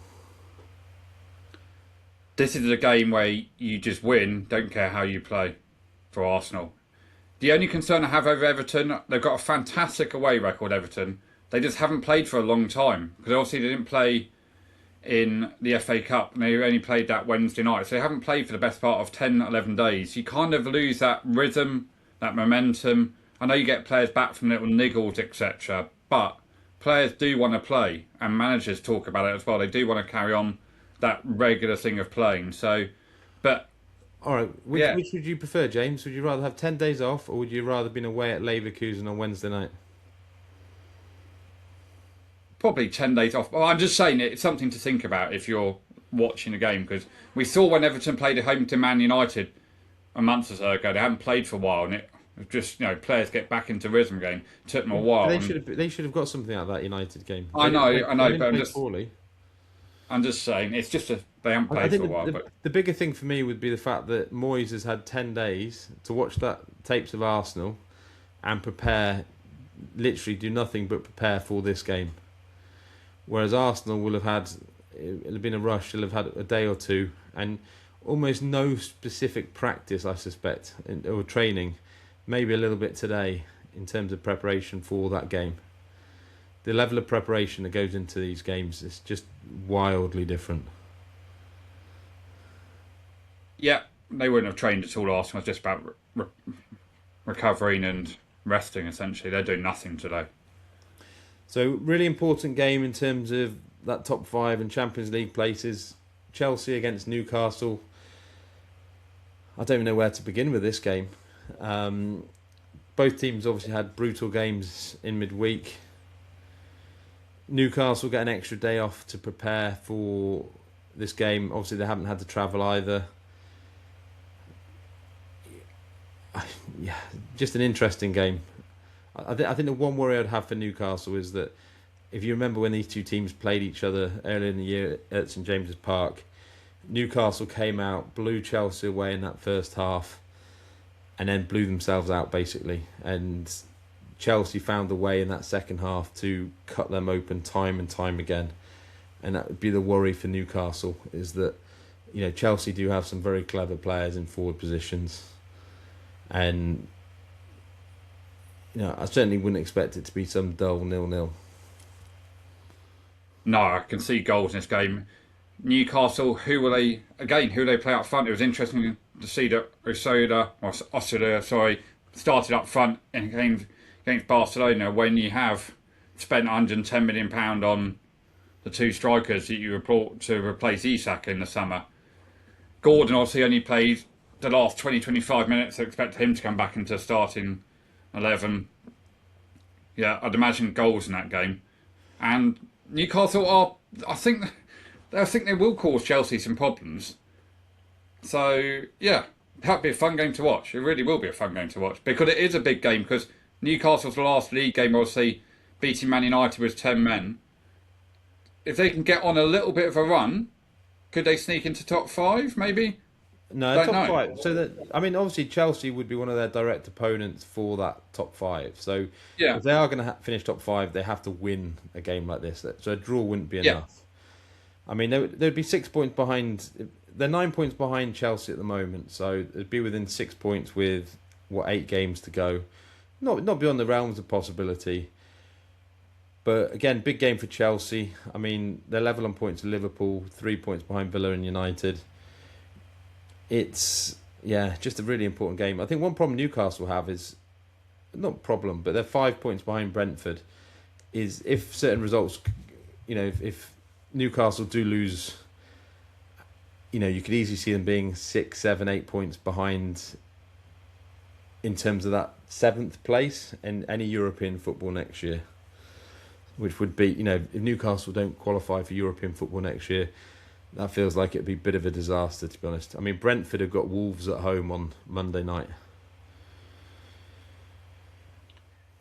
This is a game where you just win, don't care how you play, for Arsenal. The only concern I have over Everton, they've got a fantastic away record, Everton. They just haven't played for a long time. Because obviously they didn't play in the FA Cup and they only played that Wednesday night. So they haven't played for the best part of 10, 11 days. You kind of lose that rhythm, that momentum. I know you get players back from little niggles, etc. But players do want to play, and managers talk about it as well. They do want to carry on that regular thing of playing. So, but all right, which would you prefer, James? Would you rather have 10 days off, or would you rather been away at Leverkusen on Wednesday night? Probably 10 days off. Well, I'm just saying it's something to think about if you're watching a game, because we saw when Everton played at home to Man United a month or so ago, they hadn't played for a while, and it just, players get back into rhythm again. It took them a while. They should have got something out of that United game. I know, but I'm just saying it's just they haven't played for a while. But the bigger thing for me would be the fact that Moyes has had 10 days to watch that tapes of Arsenal and prepare literally do nothing but prepare for this game. Whereas Arsenal will have had, it'll have been a rush, they'll have had a day or two, and almost no specific practice, I suspect, or training, maybe a little bit today in terms of preparation for that game. The level of preparation that goes into these games is just wildly different. Yeah, they wouldn't have trained at all. Arsenal was just about recovering and resting, essentially. They're doing nothing today. So, really important game in terms of that top 5 and Champions League places. Chelsea against Newcastle. I don't even know where to begin with this game. Both teams obviously had brutal games in midweek. Newcastle get an extra day off to prepare for this game. Obviously, they haven't had to travel either. Yeah, just an interesting game. I think the one worry I'd have for Newcastle is that if you remember when these two teams played each other earlier in the year at St James's Park, Newcastle came out, blew Chelsea away in that first half, and then blew themselves out basically. And Chelsea found a way in that second half to cut them open time and time again. And that would be the worry for Newcastle, is that, you know, Chelsea do have some very clever players in forward positions. And, you know, I certainly wouldn't expect it to be some dull 0-0. No, I can see goals in this game. Newcastle, who will they play up front? It was interesting to see that Osuna started up front in games against Barcelona when you have spent £110 million on the two strikers that you report to replace Saka in the summer. Gordon obviously only played the last 20-25 minutes, so expect him to come back into starting 11. Yeah, I'd imagine goals in that game. And Newcastle are, I think they will cause Chelsea some problems. So, yeah, that'd be a fun game to watch. It really will be a fun game to watch, because it is a big game, because Newcastle's last league game, obviously, beating Man United with 10 men. If they can get on a little bit of a run, could they sneak into top 5, maybe? No, top 5. So, obviously Chelsea would be one of their direct opponents for that top 5. So, yeah, if they are going to finish top 5, they have to win a game like this. So, a draw wouldn't be enough. I mean, they'd be 6 points behind. They're 9 points behind Chelsea at the moment. So, it'd be within 6 points with, 8 games to go. Not beyond the realms of possibility. But again, big game for Chelsea. I mean, they're level on points to Liverpool, 3 points behind Villa and United. It's, just a really important game. I think one problem Newcastle have is, not problem, but they're 5 points behind Brentford, is if certain results, if Newcastle do lose, you could easily see them being 6, 7, 8 points behind in terms of that 7th place in any European football next year. Which would be, if Newcastle don't qualify for European football next year, that feels like it'd be a bit of a disaster, to be honest. I mean, Brentford have got Wolves at home on Monday night.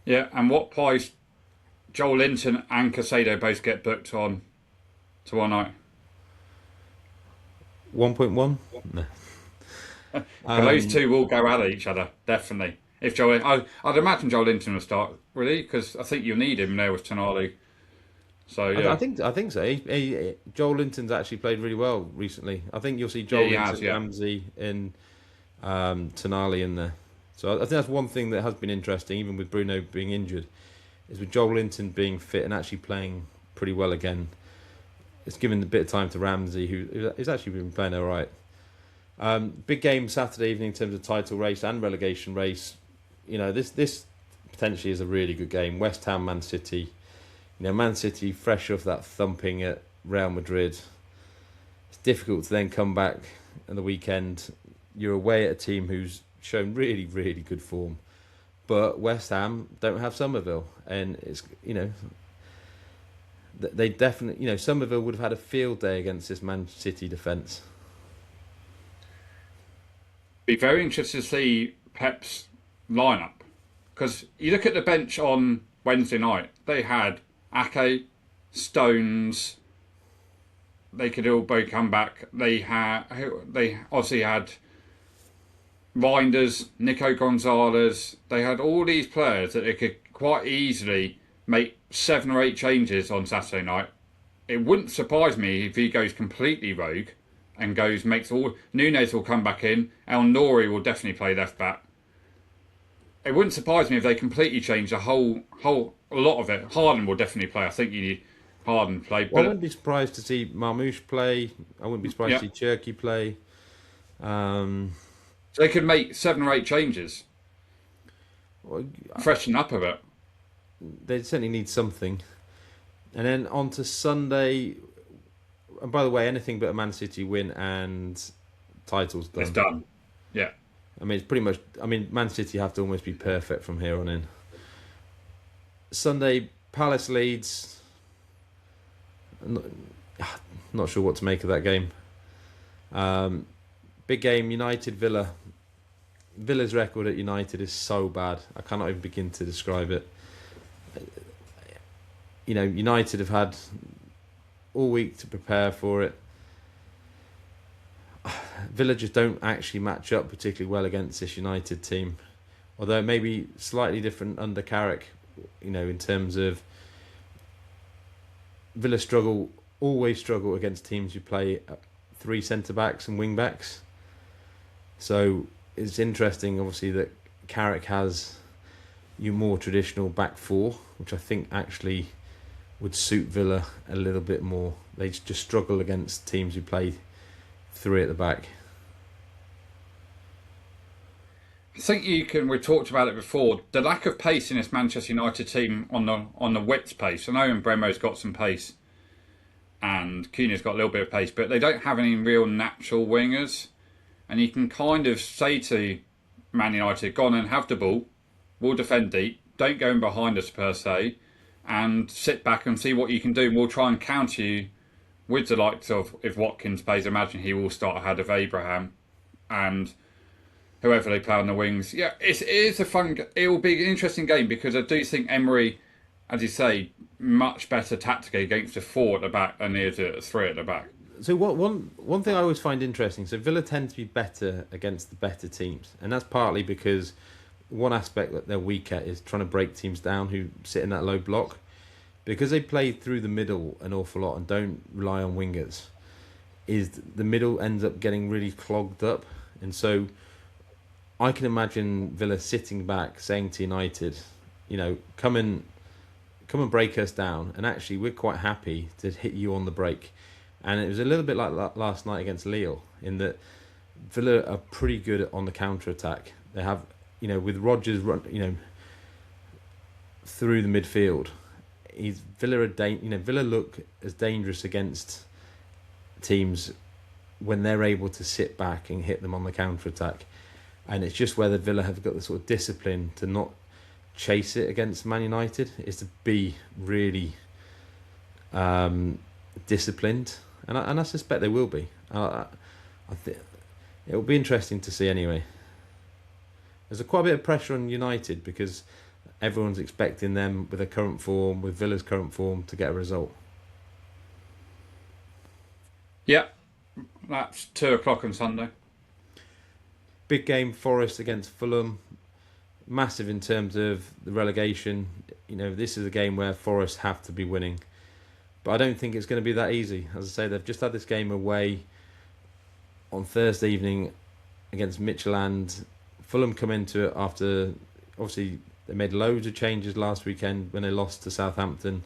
Yeah, and what price Joel Linton and Caicedo both get booked on tomorrow night? 1.1? No. Those two will go at each other, definitely. If I'd imagine Joel Linton will start, really, because I think you'll need him there with Tonali. So yeah, I think so. Joel Linton's actually played really well recently. I think you'll see Joel Linton, Ramsey, and Tonali in there. So I think that's one thing that has been interesting, even with Bruno being injured, is with Joel Linton being fit and actually playing pretty well again. It's given a bit of time to Ramsey, who's actually been playing all right. Big game Saturday evening in terms of title race and relegation race. This potentially is a really good game. West Ham, Man City. Man City fresh off that thumping at Real Madrid. It's difficult to then come back on the weekend. You're away at a team who's shown really, really good form. But West Ham don't have Somerville. And it's, they definitely, Somerville would have had a field day against this Man City defence. Be very interested to see Pep's lineup, because you look at the bench on Wednesday night. They had Ake, Stones. They could all both come back. They obviously had Reinders, Nico Gonzalez, they had all these players that they could quite easily make 7 or 8 changes on Saturday night. It wouldn't surprise me if he goes completely rogue and makes all. Nunes will come back in. El Nori will definitely play left back. It wouldn't surprise me if they completely change a lot of it. Harden will definitely play. I think you need Harden play. Well, I wouldn't be surprised to see Marmoush play. I wouldn't be surprised to see Cherky play. So they could make 7 or 8 changes. Well, freshen up a bit. They certainly need something. And then on to Sunday. And by the way, anything but a Man City win and title's done. It's done. Yeah. I mean, it's pretty much. I mean, Man City have to almost be perfect from here on in. Sunday, Palace Leeds. Not sure what to make of that game. Big game, United Villa. Villa's record at United is so bad. I cannot even begin to describe it. You know, United have had all week to prepare for it. Villa just don't actually match up particularly well against this United team. Although maybe slightly different under Carrick, you know, in terms of Villa always struggle against teams who play 3 centre-backs and wing-backs. So it's interesting, obviously, that Carrick has your more traditional back 4, which I think actually would suit Villa a little bit more. They just struggle against teams who play 3 at the back. I think we talked about it before, the lack of pace in this Manchester United team on the width pace. I know Mbremo's got some pace and Cunha's got a little bit of pace, but they don't have any real natural wingers. And you can kind of say to Man United, go on and have the ball, we'll defend deep, don't go in behind us per se, and sit back and see what you can do. We'll try and counter you with the likes of, if Watkins plays, I imagine he will start ahead of Abraham and whoever they play on the wings. Yeah, it will be an interesting game because I do think Emery, as you say, much better tactically against a 4 at the back than he is a 3 at the back. So one thing I always find interesting, so Villa tend to be better against the better teams, and that's partly because one aspect that they're weak at is trying to break teams down who sit in that low block. Because they play through the middle an awful lot and don't rely on wingers, is the middle ends up getting really clogged up. And so I can imagine Villa sitting back saying to United, you know, come and break us down, and actually we're quite happy to hit you on the break. And it was a little bit like last night against Lille, in that Villa are pretty good on the counter-attack. They have, you know, with Rodgers through the midfield, Villa look as dangerous against teams when they're able to sit back and hit them on the counter-attack. And it's just whether Villa have got the sort of discipline to not chase it against Man United, is to be really disciplined. And I suspect they will be. I think it will be interesting to see anyway. There's quite a bit of pressure on United because everyone's expecting them with Villa's current form, to get a result. Yeah, that's 2:00 on Sunday. Big game, Forest against Fulham. Massive in terms of the relegation. You know, this is a game where Forest have to be winning. But I don't think it's going to be that easy. As I say, they've just had this game away on Thursday evening against Midtjylland. Fulham come into it after, obviously, they made loads of changes last weekend when they lost to Southampton.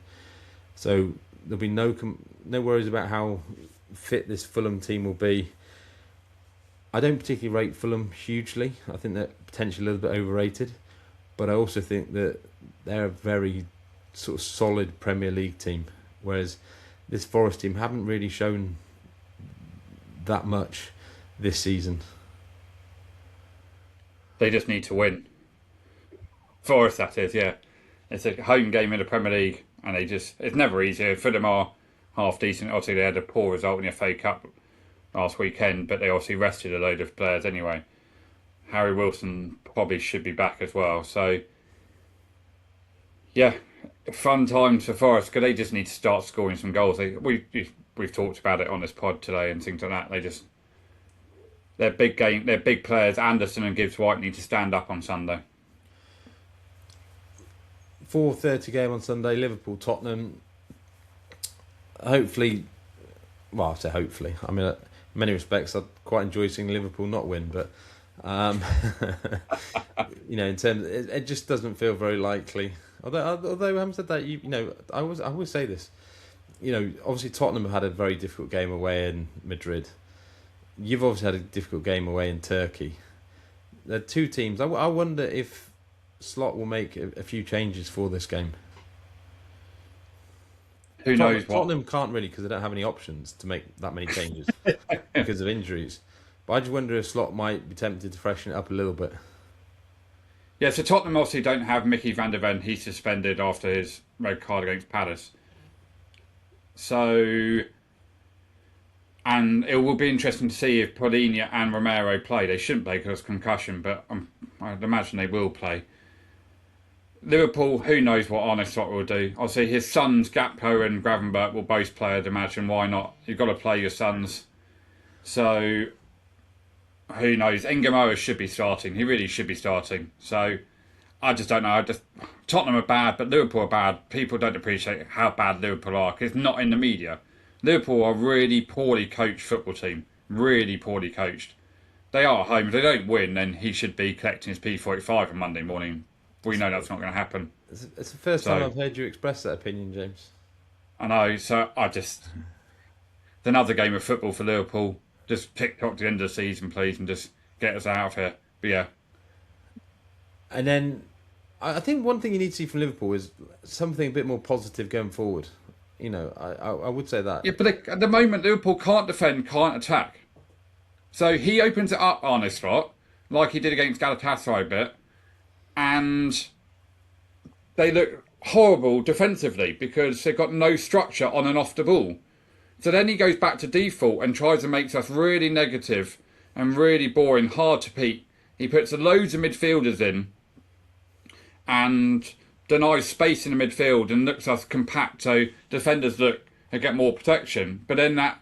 So there'll be no worries about how fit this Fulham team will be. I don't particularly rate Fulham hugely. I think they're potentially a little bit overrated. But I also think that they're a very sort of solid Premier League team. Whereas this Forest team haven't really shown that much this season. They just need to win. Forest, that is, yeah. It's a home game in the Premier League, and it's never easy. Fulham are half decent. Obviously, they had a poor result in the FA Cup last weekend, but they obviously rested a load of players anyway. Harry Wilson probably should be back as well. So, yeah, fun times for Forest, because they just need to start scoring some goals. We've talked about it on this pod today and things like that. their big players, Anderson and Gibbs White, need to stand up on Sunday. 4:30 game on Sunday, Liverpool, Tottenham. Hopefully, well, I say hopefully. I mean, in many respects, I quite enjoy seeing Liverpool not win, but in terms, it just doesn't feel very likely. Although having said that, I always say this. Obviously Tottenham have had a very difficult game away in Madrid. You've obviously had a difficult game away in Turkey. They're two teams. I wonder if Slot will make a few changes for this game. Who knows what? Tottenham can't really, because they don't have any options to make that many changes because of injuries. But I just wonder if Slot might be tempted to freshen it up a little bit. Yeah, so Tottenham obviously don't have Mickey van der Ven. He's suspended after his red card against Palace. So, and it will be interesting to see if Paulinho and Romero play. They shouldn't play because of concussion, but I'd imagine they will play. Liverpool, who knows what Arne Slot will do. Obviously, his sons, Gakpo and Gravenberch, will both play, I'd imagine. Why not? You've got to play your sons. So, who knows? Ngomara should be starting. He really should be starting. So, I just don't know. Tottenham are bad, but Liverpool are bad. People don't appreciate how bad Liverpool are because it's not in the media. Liverpool are a really poorly coached football team. Really poorly coached. They are at home. If they don't win, then he should be collecting his P45 on Monday morning. We know that's not going to happen. It's the first time I've heard you express that opinion, James. I know. So it's another game of football for Liverpool. Just TikTok to the end of the season, please, and just get us out of here. But yeah. And then I think one thing you need to see from Liverpool is something a bit more positive going forward. I would say that. Yeah, but at the moment, Liverpool can't defend, can't attack. So he opens it up, Arne Slot, like he did against Galatasaray a bit, and they look horrible defensively because they've got no structure on and off the ball. So then he goes back to default and tries to make us really negative and really boring, hard to beat. He puts loads of midfielders in and denies space in the midfield and looks us compact so defenders get more protection. But then that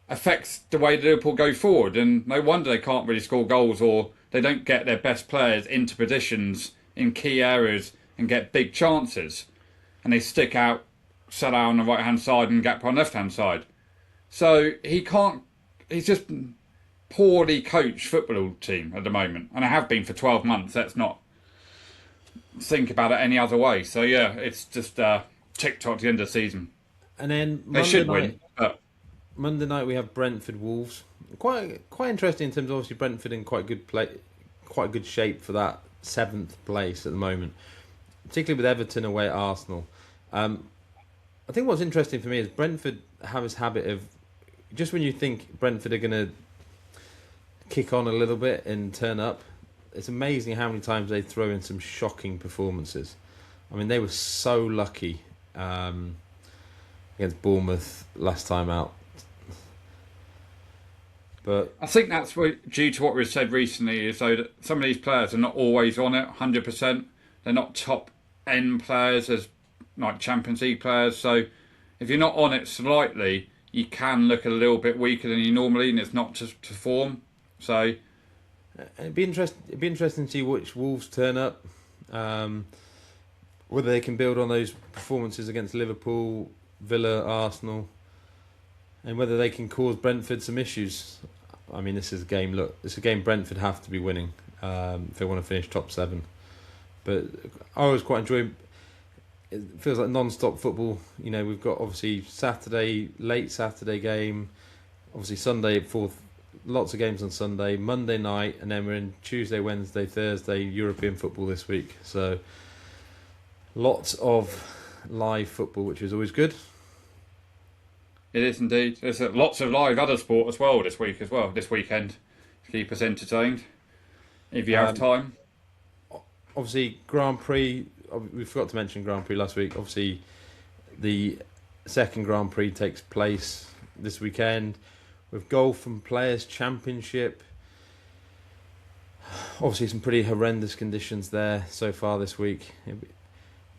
affects the way Liverpool go forward, and no wonder they can't really score goals or they don't get their best players into positions in key areas and get big chances. And they stick out Salah on the right hand side and Gakpo on the left hand side. So he's just poorly coached football team at the moment, and I have been for 12 months. Let's not think about it any other way. So yeah, it's just TikTok to the end of the season. And then they should win. But Monday night we have Brentford Wolves. Quite interesting in terms of obviously Brentford in quite good shape for that 7th place at the moment, particularly with Everton away at Arsenal. I think what's interesting for me is Brentford have this habit of, just when you think Brentford are going to kick on a little bit and turn up, it's amazing how many times they throw in some shocking performances. I mean, they were so lucky against Bournemouth last time out. But I think that's due to what we've said recently, is though that some of these players are not always on it 100%. They're not top end players as like Champions League players. So if you're not on it slightly, you can look a little bit weaker than you normally, and it's not just to form. So it'd be interesting to see which Wolves turn up, whether they can build on those performances against Liverpool, Villa, Arsenal, and whether they can cause Brentford some issues. I mean, this is a game Brentford have to be winning if they want to finish top 7. But I always quite enjoy. It feels like non-stop football. We've got obviously late Saturday game, obviously Sunday 4th. Lots of games on Sunday, Monday night, and then we're in Tuesday, Wednesday, Thursday, European football this week. So lots of live football, which is always good. it is indeed. There's lots of live other sport as well this weekend, to keep us entertained, if you have time. Obviously, Grand Prix, we forgot to mention Grand Prix last week. Obviously, the second Grand Prix takes place this weekend with Golf and Players Championship. Obviously, some pretty horrendous conditions there so far this week.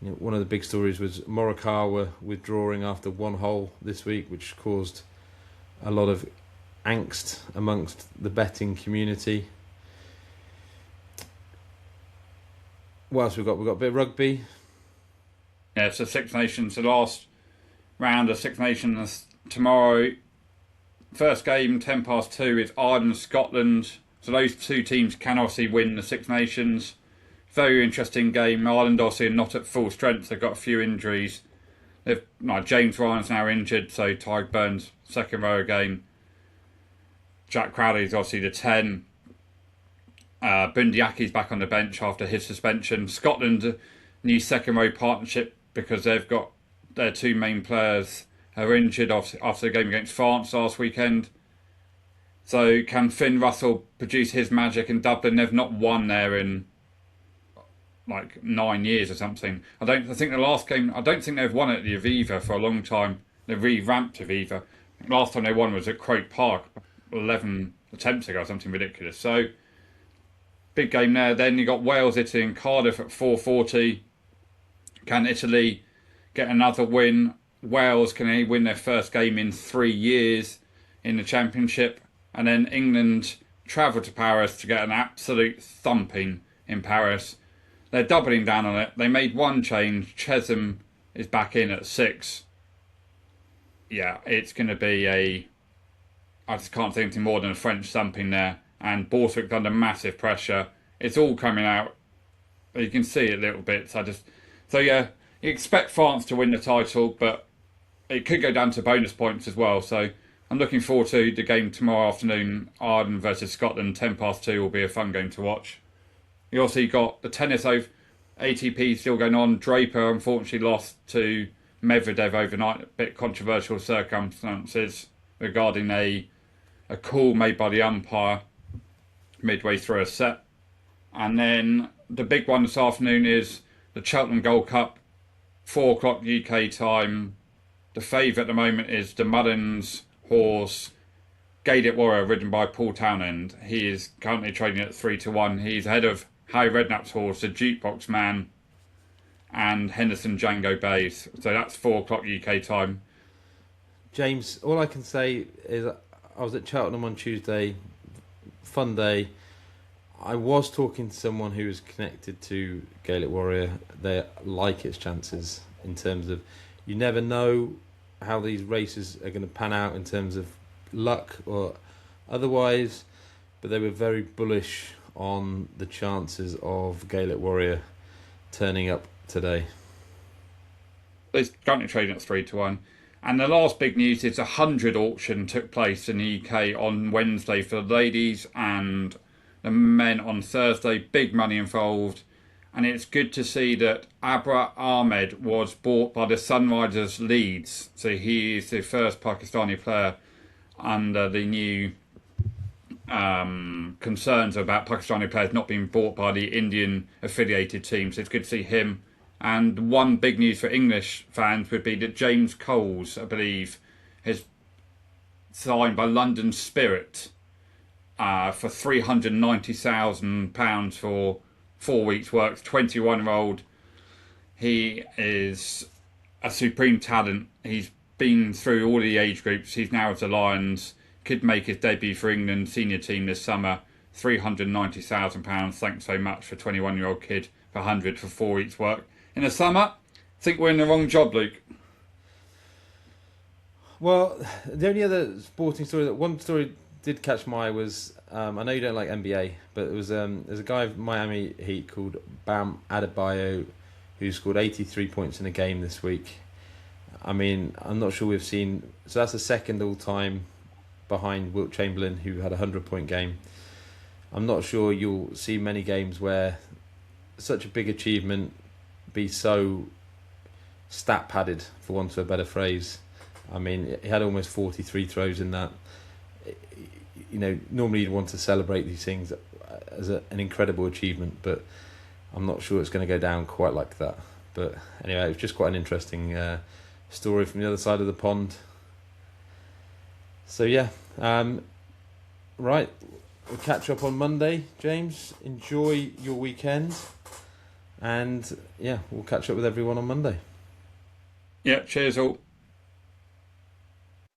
One of the big stories was Morikawa withdrawing after one hole this week, which caused a lot of angst amongst the betting community. What else we got? We've got a bit of rugby. Yeah, so Six Nations, the last round of Six Nations tomorrow. First game, 2:10 is Ireland-Scotland. So those two teams can obviously win the Six Nations. Very interesting game. Ireland obviously are not at full strength. They've got a few injuries. James Ryan's now injured, so Tyg Burns, second row again. Jack Crowley's obviously the 10. Bundiaki's back on the bench after his suspension. Scotland, new second row partnership because they've got their two main players are injured after the game against France last weekend. So can Finn Russell produce his magic in Dublin? They've not won there in like 9 years or something. I think the last game, I don't think they've won at the Aviva for a long time. They've revamped Aviva. Last time they won was at Croke Park 11 attempts ago, something ridiculous. So big game there. Then you got Wales, Italy and Cardiff at 4:40. Can Italy get another win? Wales, can they win their first game in 3 years in the Championship? And then England travel to Paris to get an absolute thumping in Paris. They're doubling down on it. They made one change. Chesham is back in at 6. Yeah, it's going to be I just can't think anything more than a French thumping there. And Borthwick's under massive pressure. It's all coming out. You can see it a little bit. So yeah, you expect France to win the title, but it could go down to bonus points as well. So I'm looking forward to the game tomorrow afternoon. Ireland versus Scotland, 2:10 will be a fun game to watch. You also got the tennis over ATP still going on. Draper unfortunately lost to Medvedev overnight. A bit controversial circumstances regarding a call made by the umpire midway through a set. And then the big one this afternoon is the Cheltenham Gold Cup, 4 o'clock UK time. The favourite at the moment is the Mullins horse, Gaelic Warrior, ridden by Paul Townend. He is currently trading at 3-1. He's ahead of Harry Redknapp's horse, the Jukebox Man, and Henderson Django Bays. So that's 4 o'clock UK time. James, all I can say is I was at Cheltenham on Tuesday. Fun day. I was talking to someone who was connected to Gaelic Warrior. They like its chances in terms of you never know how these races are going to pan out in terms of luck or otherwise, but they were very bullish on the chances of Gaelic Warrior turning up today. It's currently trading at 3-1. And the last big news is a 100 auction took place in the UK on Wednesday for the ladies and the men on Thursday. Big money involved. And it's good to see that Abra Ahmed was bought by the Sunrisers Leeds. So he is the first Pakistani player under the new concerns about Pakistani players not being bought by the Indian affiliated teams. So it's good to see him. And one big news for English fans would be that James Coles, I believe, has signed by London Spirit for £390,000 for 4 weeks' work. 21-year-old. He is a supreme talent. He's been through all the age groups. He's now at the Lions. Could make his debut for England senior team this summer. £390,000. Thanks so much for 21-year-old kid for 100 for 4 weeks' work. In the summer, I think we're in the wrong job, Luke. Well, the only other sporting story, one story did catch my eye was, I know you don't like NBA, but it was there's a guy of Miami Heat called Bam Adebayo who scored 83 points in a game this week. I mean, I'm not sure we've seen, so that's the second all-time behind Wilt Chamberlain, who had a 100-point game. I'm not sure you'll see many games where such a big achievement be so stat padded, for want of a better phrase. I mean, he had almost 43 throws in that. You know, normally you'd want to celebrate these things as an incredible achievement, but I'm not sure it's going to go down quite like that. But anyway, it was just quite an interesting story from the other side of the pond. So yeah, right, we'll catch up on Monday, James. Enjoy your weekend. And yeah, we'll catch up with everyone on Monday. Yeah, cheers all.